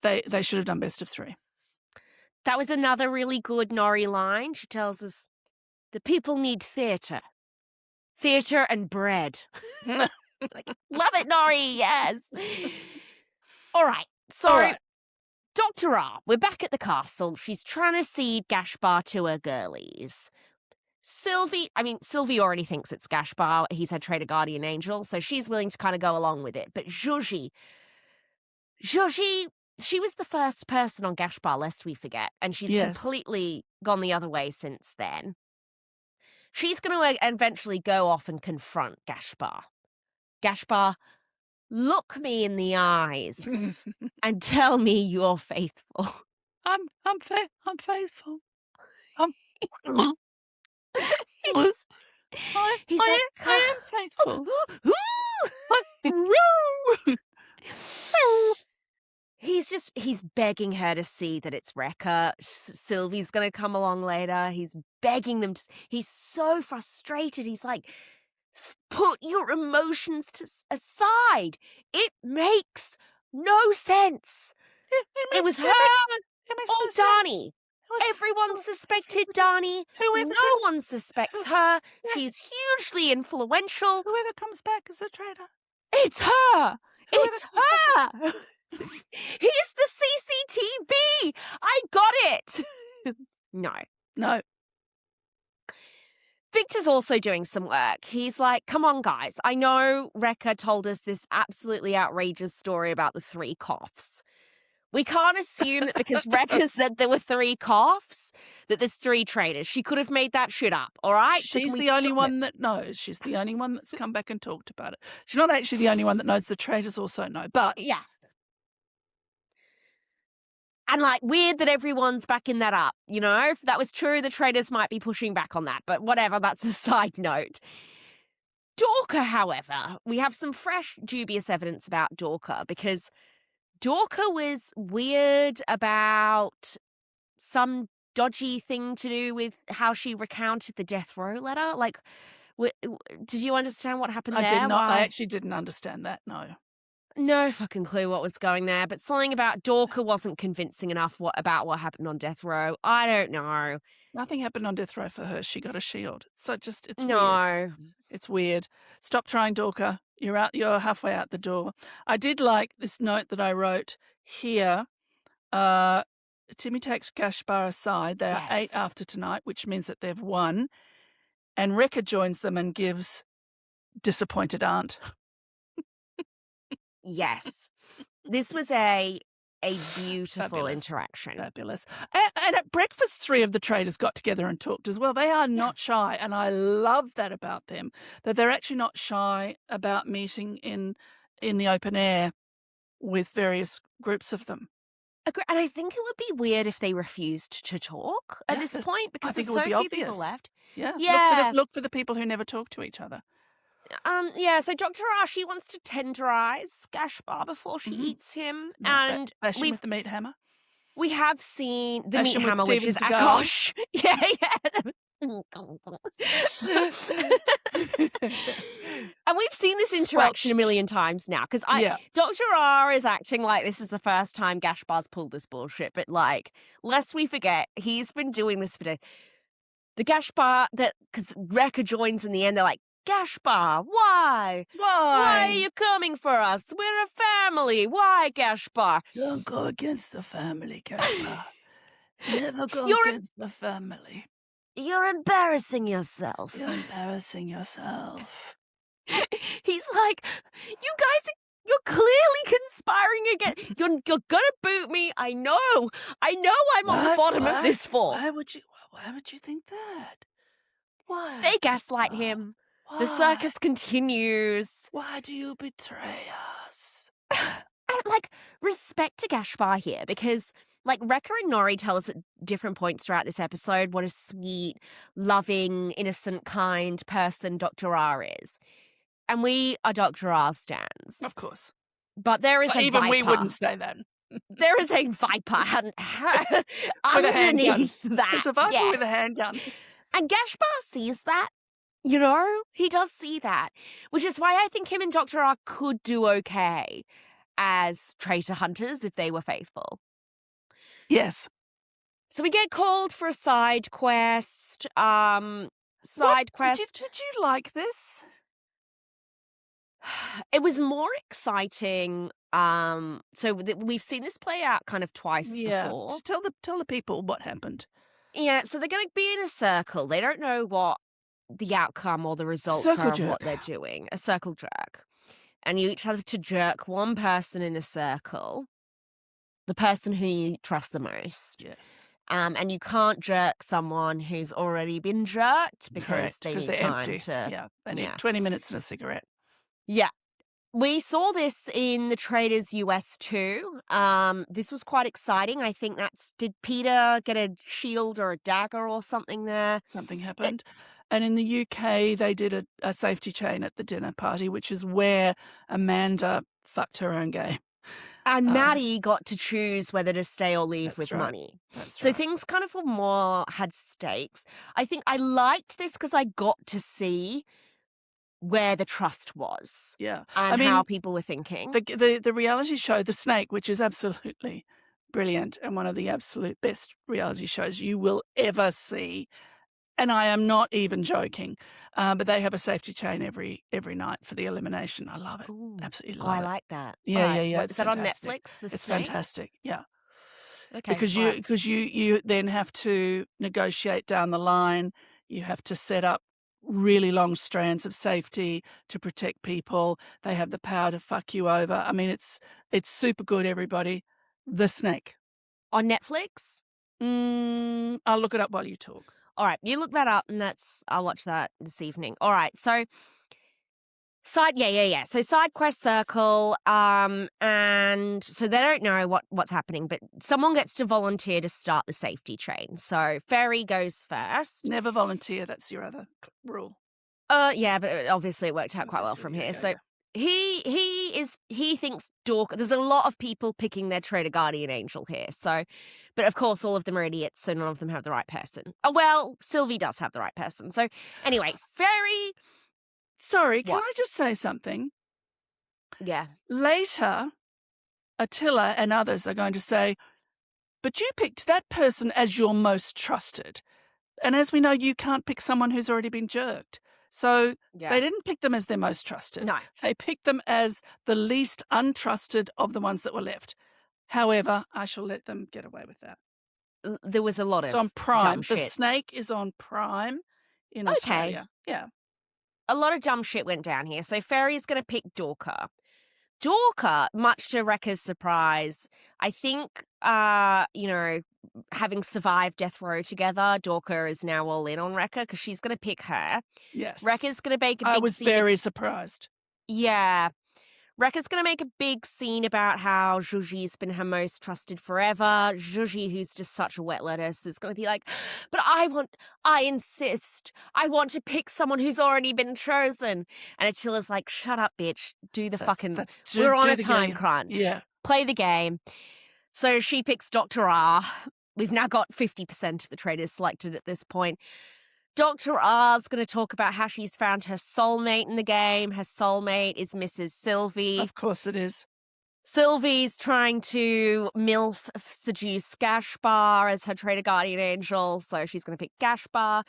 They should have done best of 3. That was another really good Nori line. She tells us, the people need theatre. Theatre and bread. Like, love it, Nori, yes. All right, so Dr. R, we're back at the castle. She's trying to seed Gashbar to her girlies. Sylvie already thinks it's Gashbar. He's her traitor guardian angel, so she's willing to kind of go along with it. But Georgie, she was the first person on Gashbar, lest we forget, and she's completely gone the other way since then. She's going to eventually go off and confront Gashbar. Gashbar, look me in the eyes and tell me you're faithful. I'm faithful. I am faithful. He's begging her to see that it's Rekka. Sylvie's going to come along later. He's begging them to... He's so frustrated. He's like, put your emotions aside. It makes no sense. It was her or Dani. Everyone suspected Dani. No one suspects her. She's hugely influential. Whoever comes back is a traitor. It's her. It's her. Here's the CCTV. I got it. No. Victor's also doing some work. He's like, come on, guys. I know Rekka told us this absolutely outrageous story about the 3 coughs. We can't assume that because Rekka said there were 3 coughs, that there's 3 traitors. She could have made that shit up, all right? She's the only one that knows. She's the only one that's come back and talked about it. She's not actually the only one that knows. The traitors also know, but... Yeah. And, like, weird that everyone's backing that up, you know? If that was true, the traitors might be pushing back on that, but whatever, that's a side note. Dorka, however, we have some fresh, dubious evidence about Dorka, because Dorka was weird about some dodgy thing to do with how she recounted the death row letter. Like, did you understand what happened there? I did not. I actually didn't understand that, no. No fucking clue what was going there, but something about Dorka wasn't convincing enough about what happened on death row. I don't know. Nothing happened on death row for her. She got a shield. So it's no. Weird. It's weird. Stop trying, Dorka. You're halfway out the door. I did like this note that I wrote here. Timmy takes Gashbar aside. They are 8 after tonight, which means that they've won. And Rekka joins them and gives disappointed aunt. Yes. This was a beautiful interaction. Fabulous. And at breakfast, 3 of the traitors got together and talked as well. They are not shy, and I love that about them, that they're actually not shy about meeting in the open air with various groups of them. And I think it would be weird if they refused to talk at this point, because there's so few people left. Yeah. Look for the people who never talk to each other. So Dr. R, she wants to tenderize Gashbar before she eats him. And bash him with the meat hammer. We have seen the Bash meat him with hammer, which is Steven Seagal. Akosh. Yeah. And we've seen this interaction a million times now because Dr. R is acting like this is the first time Gashbar's pulled this bullshit, but like, lest we forget, he's been doing this for the Gashbar because Rekka joins in the end. They're like, Gashbar, why? Why are you coming for us? We're a family. Why, Gashbar? Don't go against the family, Gashbar. Never go against the family. You're embarrassing yourself. You're embarrassing yourself. He's like, you guys, you're clearly conspiring again. You're gonna boot me. I know I'm on the bottom of this fall. Why would you think that? Why? They gaslight him. Why? The circus continues. Why do you betray us? And, like, respect to Gashbar here, because, like, Rekka and Nori tell us at different points throughout this episode what a sweet, loving, innocent, kind person Dr. R is. And we are Dr. R stans. Of course. But there is even we wouldn't say that. There is a viper underneath that. There's a viper with a handgun. And Gashbar sees that. You know, he does see that, which is why I think him and Dr. R could do okay as traitor hunters if they were faithful. Yes. So we get called for a side quest. Did you like this? It was more exciting. We've seen this play out kind of twice before. Tell the people what happened. Yeah, so they're going to be in a circle. They don't know what the outcome or the results are of what they're doing. A circle jerk. And you each have to jerk one person in a circle. The person who you trust the most. Yes. And you can't jerk someone who's already been jerked because they need time empty. to... They need 20 minutes and a cigarette. Yeah. We saw this in the Traitors US too. This was quite exciting. I think did Peter get a shield or a dagger or something there? Something happened. And in the UK, they did a safety chain at the dinner party, which is where Amanda fucked her own game. And Maddie got to choose whether to stay or leave with money. So things kind of had stakes. I think I liked this because I got to see where the trust was. Yeah. And how people were thinking. The reality show, The Snake, which is absolutely brilliant and one of the absolute best reality shows you will ever see. And I am not even joking. But they have a safety chain every night for the elimination. I love it. Ooh. Absolutely love it. I like that. Yeah. Is that on Netflix? It's fantastic. Yeah. Okay. Because you then have to negotiate down the line. You have to set up really long strands of safety to protect people. They have the power to fuck you over. I mean, it's super good, everybody. The Snake. On Netflix? I'll look it up while you talk. All right, you look that up, and I'll watch that this evening. All right, so so side quest circle, and so they don't know what's happening, but someone gets to volunteer to start the safety chain. So Ferry goes first. Never volunteer. That's your other rule. Yeah, but obviously it worked out quite well from here. So he thinks there's a lot of people picking their traitor guardian angel here. So, but of course all of them are idiots, so none of them have the right person. Oh well, Sylvie does have the right person. So anyway, Ferry. Sorry, can I just say something? Yeah. Later, Attila and others are going to say, but you picked that person as your most trusted. And as we know, you can't pick someone who's already been jerked. So they didn't pick them as their most trusted. No. They picked them as the least untrusted of the ones that were left. However, I shall let them get away with that. There was a lot of It's on Prime. The Snake is on Prime in Australia. Yeah. A lot of dumb shit went down here. So Ferry's going to pick Dorka. Dorka, much to Rekka's surprise, I think, having survived death row together, Dorka is now all in on Rekka because she's going to pick her. Yes. Rekka's going to make a big I was very surprised. Yeah. Rekka's going to make a big scene about how Zhuzhi's been her most trusted forever. Zhuzhi, who's just such a wet lettuce, is going to be like, but I insist. I want to pick someone who's already been chosen. And Attila's like, shut up, bitch. We're on a time crunch. Yeah. Play the game. So she picks Dr. R. We've now got 50% of the traitors selected at this point. Dr. R's going to talk about how she's found her soulmate in the game. Her soulmate is Mrs. Sylvie. Of course it is. Sylvie's trying to MILF seduce Gashbar as her traitor guardian angel, so she's going to pick Gashbar.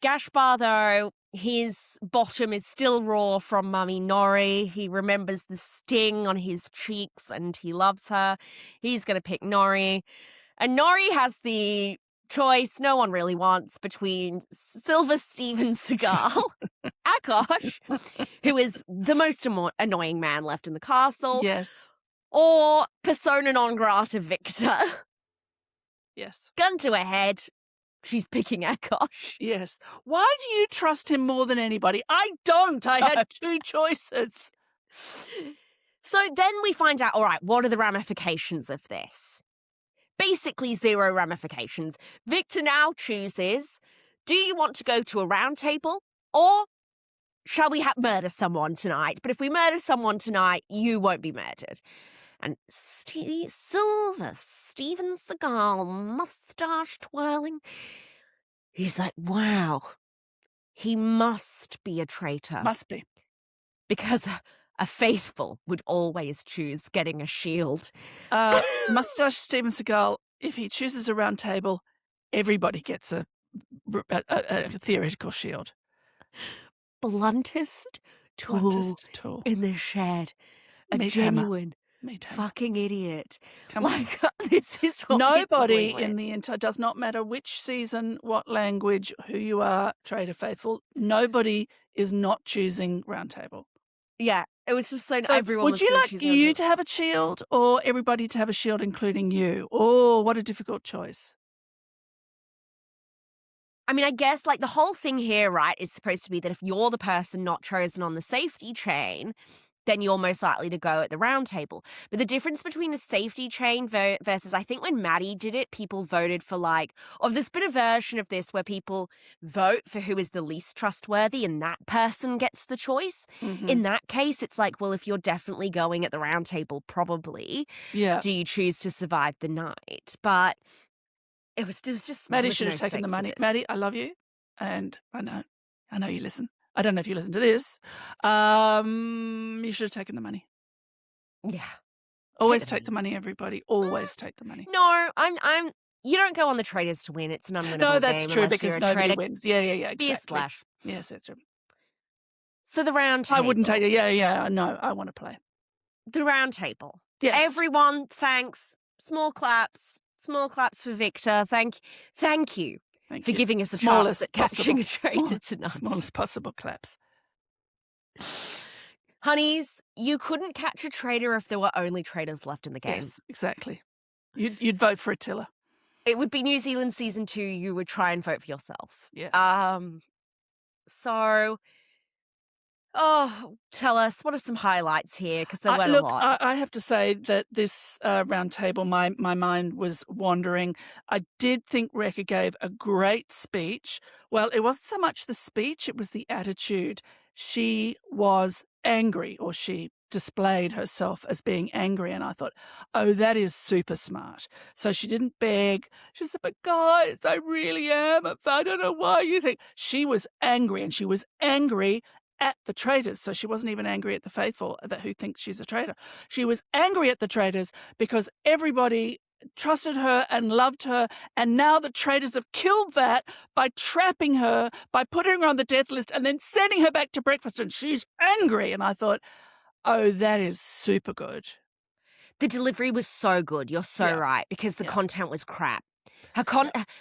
Gashbar, though, his bottom is still raw from Mummy Nori. He remembers the sting on his cheeks and he loves her. He's going to pick Nori. And Nori has the choice no one really wants between Silver Steven Seagal, Akash, who is the most annoying man left in the castle. Yes. Or persona non grata Victor. Yes. Gun to her head. She's picking Akash. Yes. Why do you trust him more than anybody? I don't. I had two choices. So then we find out, all right, what are the ramifications of this? Basically 0 ramifications. Victor now chooses, do you want to go to a round table or shall we murder someone tonight? But if we murder someone tonight, you won't be murdered. And Steven Seagal, mustache twirling, he's like, wow, he must be a traitor. Must be. Because a faithful would always choose getting a shield. Mustache Steven Seagal, if he chooses a round table, everybody gets a theoretical shield. Bluntest tool in the shed. A genuine fucking idiot. Come on. This is what nobody in the entire, does not matter which season, what language, who you are, traitor faithful, nobody is not choosing round table. Yeah, it was just so everyone would you like you to have a shield or everybody to have a shield, including you? Oh, what a difficult choice. I mean, I guess like the whole thing here, right, is supposed to be that if you're the person not chosen on the safety chain, then you're most likely to go at the round table. But the difference between a safety chain versus, I think when Maddie did it, people voted for there's been a version of this where people vote for who is the least trustworthy and that person gets the choice. Mm-hmm. In that case, it's like, well, if you're definitely going at the round table, probably, do you choose to survive the night? But it was just... Maddie should have taken the money. Maddie, I love you. And I know you listen. I don't know if you listen to this. You should have taken the money. Yeah. Always take the money, everybody. Always take the money. No, I'm. You don't go on the Traitors to win. It's an unwinnable game. No, that's true because nobody wins. Yeah, exactly. Be a splash. Yes, that's true. So the round table. I wouldn't take it. Yeah. No, I want to play. The round table. Yes. Everyone, thanks. Small claps for Victor. Thank you. For giving us a chance at catching a traitor tonight. Smallest possible claps. Honeys, you couldn't catch a traitor if there were only traitors left in the game. Yes, exactly. You'd vote for Attila. It would be New Zealand season 2. You would try and vote for yourself. Yes. Tell us, what are some highlights here? Because there weren't a lot. I have to say that this round table, my mind was wandering. I did think Rekha gave a great speech. Well, it wasn't so much the speech, it was the attitude. She was angry, or she displayed herself as being angry, and I thought, oh, that is super smart. So she didn't beg. She said, but guys, I really am. I don't know why you think. She was angry, and she was angry at the traitors. So she wasn't even angry at the faithful who think she's a traitor. She was angry at the traitors because everybody trusted her and loved her, and now the traitors have killed that by trapping her, by putting her on the death list and then sending her back to breakfast, and she's angry. And I thought, oh, that is super good. The delivery was so good. You're so right, because the content was crap.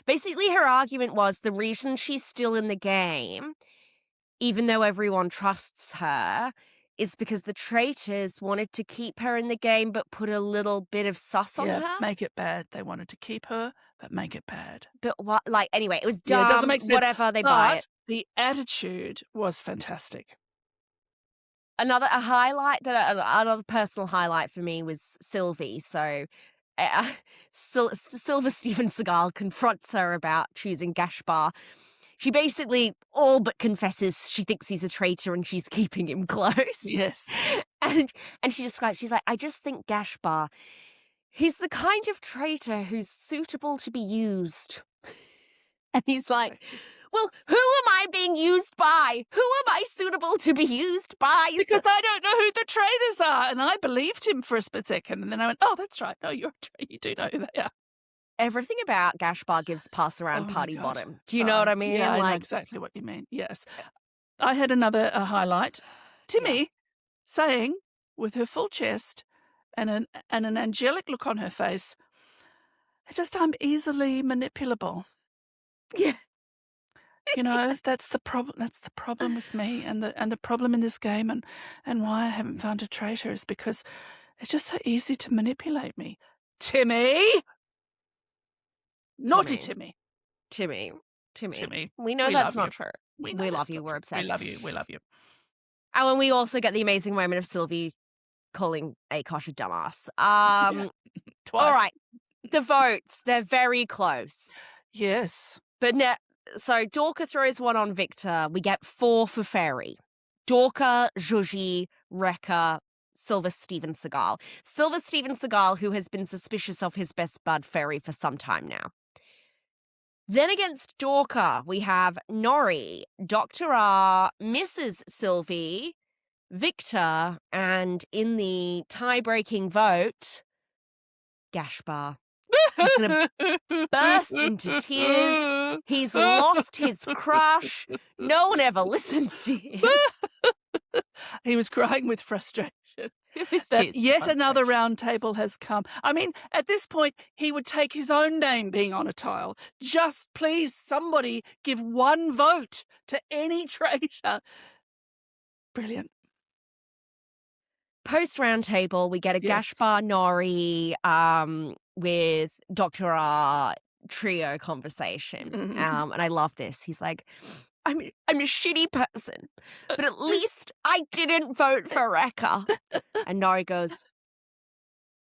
Basically, her argument was the reason she's still in the game, even though everyone trusts her, is because the traitors wanted to keep her in the game but put a little bit of sus on her. Make it bad. They wanted to keep her, but make it bad. But what? Anyway, it was dumb. It doesn't make sense. Whatever, they buy it. The attitude was fantastic. Another personal highlight for me was Sylvie. So Silver Steven Seagal confronts her about choosing Gashbar. She basically all but confesses she thinks he's a traitor and she's keeping him close. Yes. And she describes, she's like, I just think Gashbar, he's the kind of traitor who's suitable to be used. And he's like, Well, who am I being used by? Who am I suitable to be used by? Because I don't know who the traitors are. And I believed him for a split second. And then I went, oh, that's right. No, you do know who they are. Everything about Gashbar gives pass around party bottom. Do you know Oh, what I mean? Yeah, I know exactly what you mean. Yes. I had another highlight. Timmy saying, with her full chest and an angelic look on her face, I'm easily manipulable. Yeah. You know, that's the problem. That's the problem with me, and the problem in this game, and why I haven't found a traitor is because it's just so easy to manipulate me. Timmy, naughty Timmy. Timmy. We know that's not true. We love you. We're obsessed. We love you. And when we also get the amazing moment of Sylvie calling Akash a dumbass. Twice. All right. The votes, they're very close. Yes. But so Dorka throws one on Victor. We get 4 for Fairy. Dorka, Zhuji, Rekka, Silver Steven Seagal. Silver Steven Seagal, who has been suspicious of his best bud Fairy for some time now. Then against Dorka, we have Nori, Dr. R, Mrs. Sylvie, Victor, and in the tie-breaking vote, Gashbar. He's going to burst into tears. He's lost his crush. No one ever listens to him. He was crying with frustration. That yet another round table has come. I mean, at this point, he would take his own name being on a tile. Just please, somebody give one vote to any traitor. Brilliant. Post-round table, we get a Gashbar Nori with Dr. R trio conversation. And I love this. He's like, I'm a shitty person, but at least I didn't vote for Rekka. And Nori goes,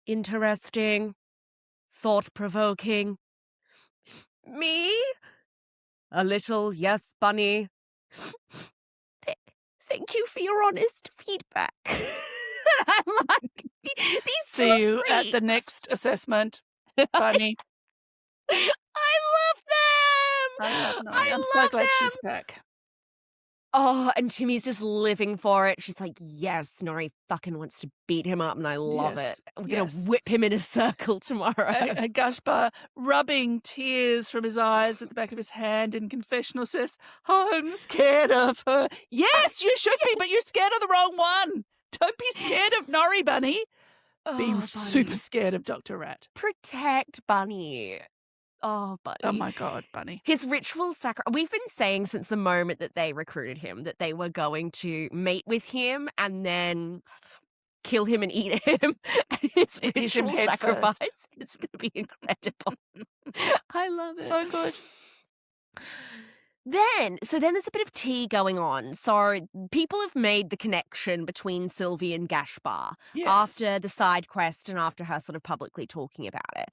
interesting, thought-provoking. Me? A little, yes, Bunny. Thank you for your honest feedback. I'm like, these See you at the next assessment, Bunny. I love them. I love Nori. I'm so glad she's back. Oh, and Timmy's just living for it. She's like, yes, Nori fucking wants to beat him up, and I love it. We're going to whip him in a circle tomorrow. And Gashbar, rubbing tears from his eyes with the back of his hand in confessional, says, I'm scared of her. Yes, you should be, but you're scared of the wrong one. Don't be scared of Nori, Bunny. Be super scared of Dr. Rat. Protect Bunny. Oh, Bunny. Oh, my God, Bunny. His ritual sacrifice. We've been saying since the moment that they recruited him that they were going to meet with him and then kill him and eat him. And his ritual sacrifice is going to be incredible. I love it. So good. Then there's a bit of tea going on. So people have made the connection between Sylvie and Gashbar after the side quest and after her sort of publicly talking about it.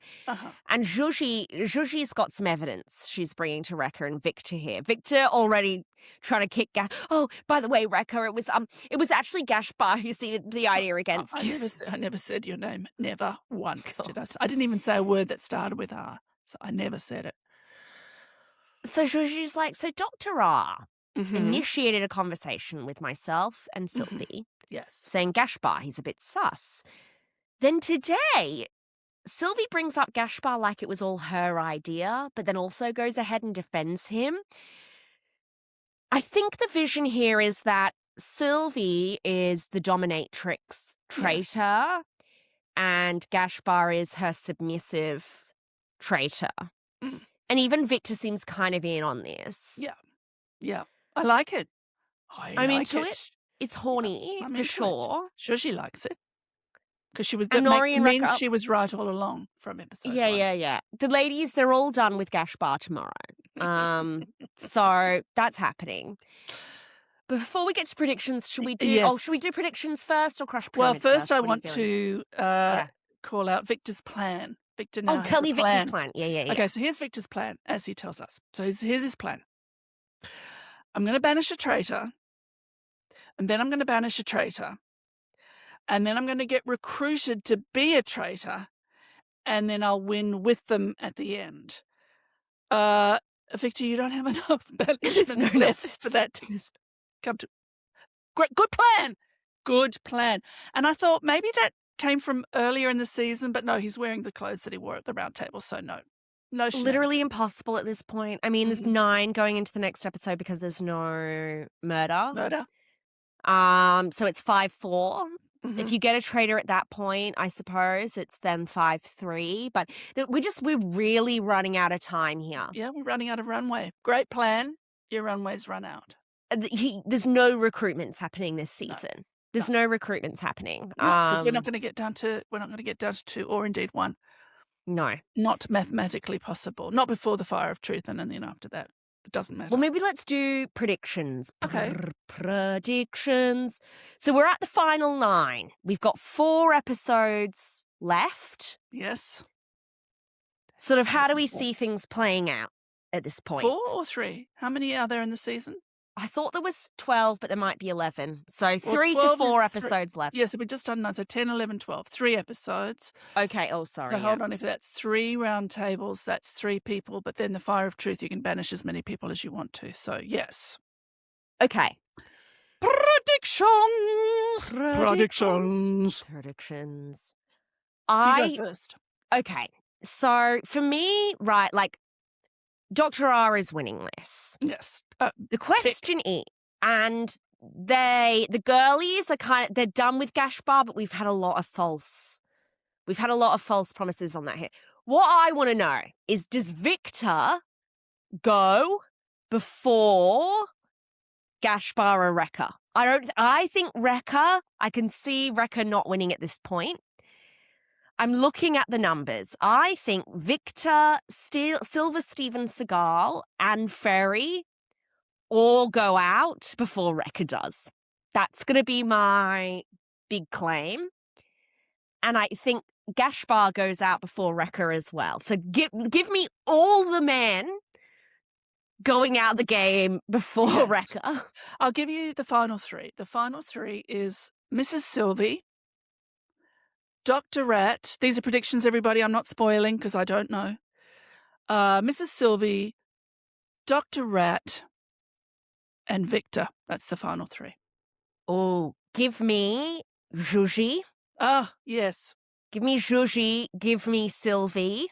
And Zhuji's got some evidence she's bringing to Rekka and Victor here. Victor already trying to kick Oh, by the way, Rekka, it was actually Gashbar who seeded the idea against you. I never said your name. Never once did I. I didn't even say a word that started with R. So I never said it. So Zhuji's like, so Dr. R initiated a conversation with myself and Sylvie. Saying Gashbar, he's a bit sus. Then today, Sylvie brings up Gashbar like it was all her idea, but then also goes ahead and defends him. I think the vision here is that Sylvie is the dominatrix traitor and Gashbar is her submissive traitor. And even Victor seems kind of in on this. Yeah. I like it. I'm into it. It's horny, for sure. Sure she likes it. Because she was means she was right all along from episode 1. Yeah. The ladies, they're all done with Gashbar tomorrow. So that's happening. Before we get to predictions, should we do predictions first or crush pyramid? Well, first I want to call out Victor's plan. Victor now tell me has a plan. Victor's plan. Yeah. Okay, so here's Victor's plan, as he tells us. So here's his plan. I'm going to banish a traitor, and then I'm going to banish a traitor, and then I'm going to get recruited to be a traitor, and then I'll win with them at the end. Victor, you don't have enough banishments no left for that to come to. Great, good plan. Good plan. And I thought maybe that came from earlier in the season, but no, he's wearing the clothes that he wore at the round table, so no. No shenanigans. Literally impossible at this point. I mean, there's 9 going into the next episode because there's no murder. So it's 5-4. If you get a traitor at that point, I suppose it's then 5-3. But we're really running out of time here. Yeah, we're running out of runway. Great plan. Your runway's run out. There's no recruitments happening this season. No. There's no recruitments happening. Because we're not going to get down to 2 or indeed 1. No. Not mathematically possible. Not before the Fire of Truth, and then after that. It doesn't matter. Well, maybe let's do predictions. Okay. Predictions. So we're at the final 9. We've got 4 episodes left. Yes. Sort of how do we see things playing out at this point? 4 or 3? How many are there in the season? I thought there was 12, but there might be 11. So 3 to 4 episodes left. Yes, we've just done 9. So 10, 11, 12. 3 episodes. Okay. Oh, sorry. So hold on. If that's 3 round tables, that's 3 people. But then the Fire of Truth, you can banish as many people as you want to. So yes. Okay. Predictions. You go first. Okay. So for me, right, like Dr. R is winning this. Yes. The question is, and the girlies are they're done with Gashbar, but we've had a lot of false promises on that here. What I want to know is, does Victor go before Gashbar or Rekha? I think Rekha, I can see Rekha not winning at this point. I'm looking at the numbers. I think Victor, Silver Steven Seagal, and Ferry all go out before Rekha does. That's going to be my big claim. And I think Gashbar goes out before Rekha as well. So give me all the men going out the game before Rekha. I'll give you the final 3. The final 3 is Mrs. Sylvie, Dr. Rat. These are predictions, everybody. I'm not spoiling because I don't know. Mrs. Sylvie, Dr. Rat, and Victor. That's the final 3. Oh, give me Juji. Ah, yes. Give me Juji. Give me Sylvie.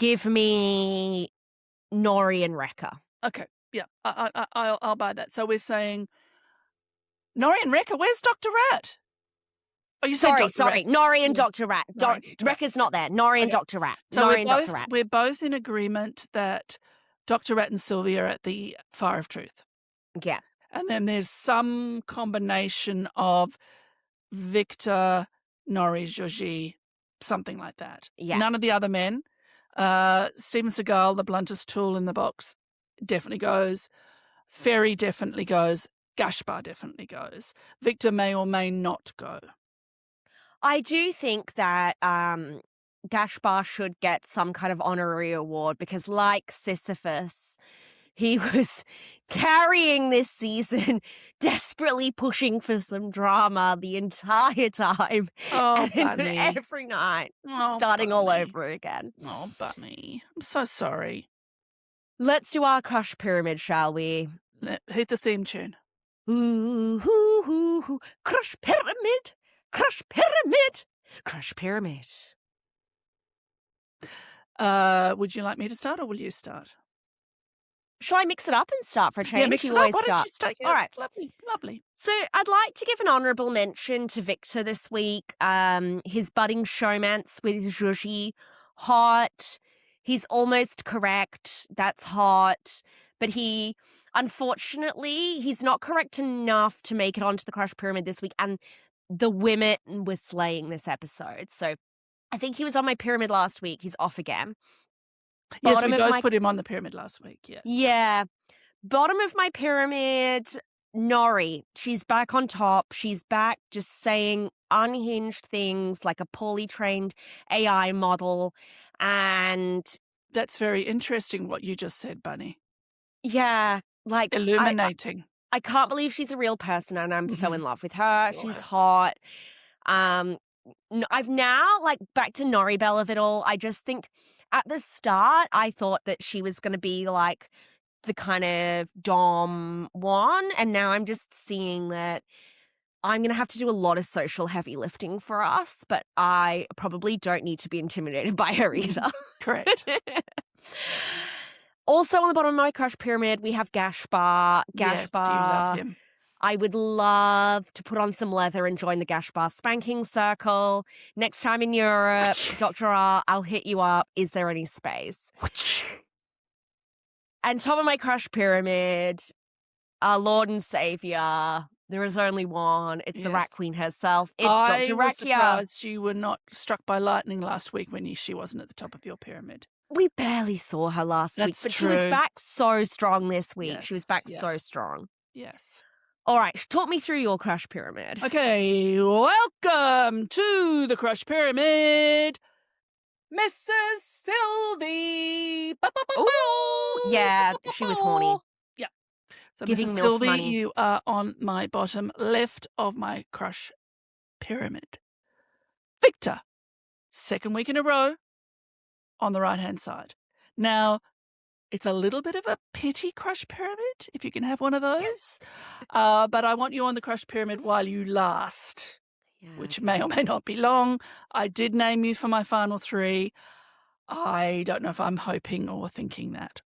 Give me Nori and Rekha. Okay, yeah, I'll buy that. So we're saying Nori and Rekha. Where's Dr. Rat? Oh, you said sorry. Nori and Dr. Rat. Rekha's not there. Nori and Dr. Rat. So Dr. Rat. We're both in agreement that Dr. Rat and Sylvie are at the Fire of Truth. Yeah. And then there's some combination of Victor, Nori, Joji, something like that. Yeah. None of the other men. Steven Seagal, the bluntest tool in the box, definitely goes. Ferry definitely goes. Gashbar definitely goes. Victor may or may not go. I do think that Gashbar should get some kind of honorary award because, like Sisyphus, he was carrying this season, desperately pushing for some drama the entire time. Oh, Bunny. Every night, starting all over again. Oh, Bunny. I'm so sorry. Let's do our Crush Pyramid, shall we? Hit the theme tune. Ooh, hoo, hoo, hoo. Crush Pyramid. Crush Pyramid. Crush Pyramid. Would you like me to start or will you start? Shall I mix it up and start for a change? Yeah, mix it up. Why don't you start? Yeah, all right. Lovely. So I'd like to give an honourable mention to Victor this week. His budding showmance with Juji, hot. He's almost correct. That's hot. But unfortunately, he's not correct enough to make it onto the Crush Pyramid this week. And the women were slaying this episode. So I think he was on my pyramid last week. He's off again. Yes, we both put him on the pyramid last week, yes. Yeah. Bottom of my pyramid, Nori. She's back on top. She's back just saying unhinged things like a poorly trained AI model. And that's very interesting what you just said, Bunny. Yeah. Like illuminating. I can't believe she's a real person and I'm so in love with her. She's hot. I've now, like, back to Noribel of it all. I just think at the start, I thought that she was going to be, like, the kind of dom one. And now I'm just seeing that I'm going to have to do a lot of social heavy lifting for us, but I probably don't need to be intimidated by her either. Correct. Also on the bottom of my crush pyramid, we have Gashbar. Yes, you love him. I would love to put on some leather and join the Gashbar spanking circle. Next time in Europe, Dr. R, I'll hit you up. Is there any space? And top of my crush pyramid, our Lord and Savior. There is only one. It's the Rat Queen herself. It's Dr. Rakia. I was surprised you were not struck by lightning last week when she wasn't at the top of your pyramid. We barely saw her last week, but she was back so strong this week. Yes, she was back so strong. Yes. All right, talk me through your crush pyramid. Okay, welcome to the crush pyramid, Mrs. Sylvie. Ooh, yeah, she was horny. Yeah. So Giving Mrs. MILF Sylvie, money. you are on my bottom left of my crush pyramid. Victor, second week in a row on the right-hand side. Now, it's a little bit of a pity crush pyramid, if you can have one of those. But I want you on the crush pyramid while you last, which may or may not be long. I did name you for my final 3. I don't know if I'm hoping or thinking that.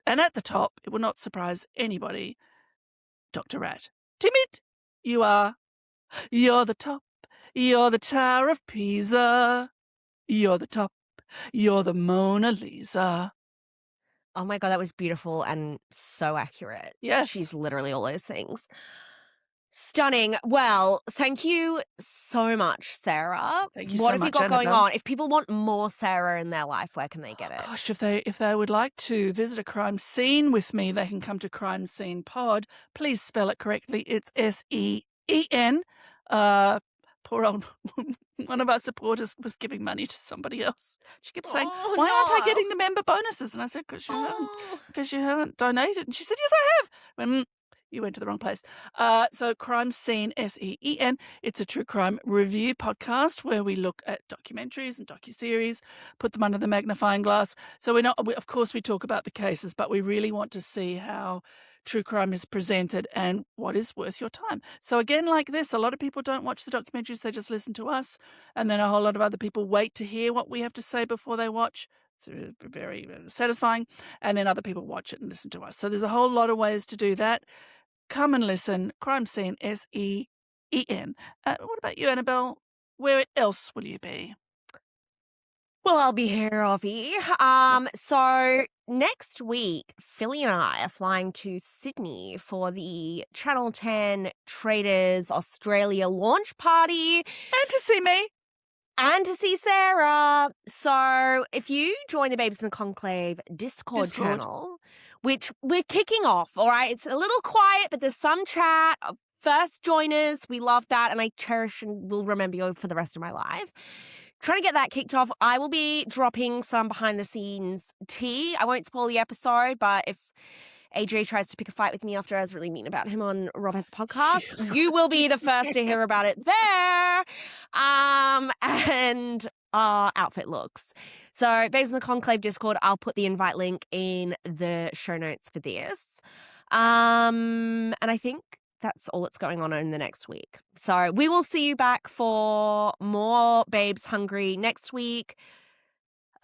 And at the top, it will not surprise anybody, Dr. Rat. Timid, you're the top. You're the Tower of Pisa. You're the top. You're the Mona Lisa. Oh my God, that was beautiful and so accurate. Yes. She's literally all those things. Stunning. Well, thank you so much, Sarah. Thank you What so much, have you got going Annabelle. on? If people want more Sarah in their life, where can they get it? Gosh, if they would like to visit a crime scene with me, they can come to Crime Scene Pod. Please spell it correctly. It's SEEN. Poor old one of our supporters was giving money to somebody else. She kept saying, "Why aren't I getting the member bonuses?" And I said, "Because you haven't donated." And she said, "Yes, I have." You went to the wrong place. So Crime Scene, SEEN. It's a true crime review podcast where we look at documentaries and docuseries, put them under the magnifying glass. So of course we talk about the cases, but we really want to see how true crime is presented and what is worth your time. So again, like this, a lot of people don't watch the documentaries, they just listen to us. And then a whole lot of other people wait to hear what we have to say before they watch. It's very satisfying. And then other people watch it and listen to us. So there's a whole lot of ways to do that. Come and listen. Crime Scene, SEEN. What about you, Annabelle? Where else will you be? Well, I'll be here, Avi. So next week, Philly and I are flying to Sydney for the Channel 10 Traitors Australia launch party. And to see me. And to see Sarah. So if you join the Babes in the Conclave Discord channel, which we're kicking off, all right? It's a little quiet, but there's some chat. First joiners, we love that, and I cherish and will remember you for the rest of my life. Trying to get that kicked off. I will be dropping some behind-the-scenes tea. I won't spoil the episode, but if AJ tries to pick a fight with me after I was really mean about him on Rob Has podcast, you will be the first to hear about it there. And our outfit looks. So, Babes in the Conclave Discord, I'll put the invite link in the show notes for this. And I think that's all that's going on in the next week. So we will see you back for more Babes Hungry next week.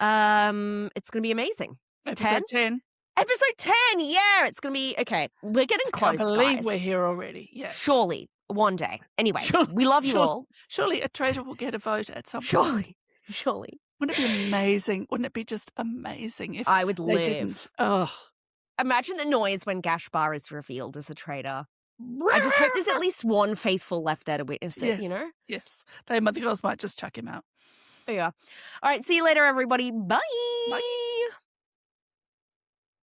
It's going to be amazing. Episode 10. Episode 10, yeah. It's going to be, okay, we're getting close, I can't believe guys. we're here already. Yes. Surely, one day. Anyway, we love you all. Surely a traitor will get a vote at some point. Surely. Wouldn't it be amazing? Wouldn't it be just amazing if I would they live. didn't? Oh. Imagine the noise when Gashbar is revealed as a traitor. I just hope there's at least one faithful left there to witness it, Yes. you know? Yes. The girls might just chuck him out. Yeah. All right, see you later, everybody. Bye. Bye.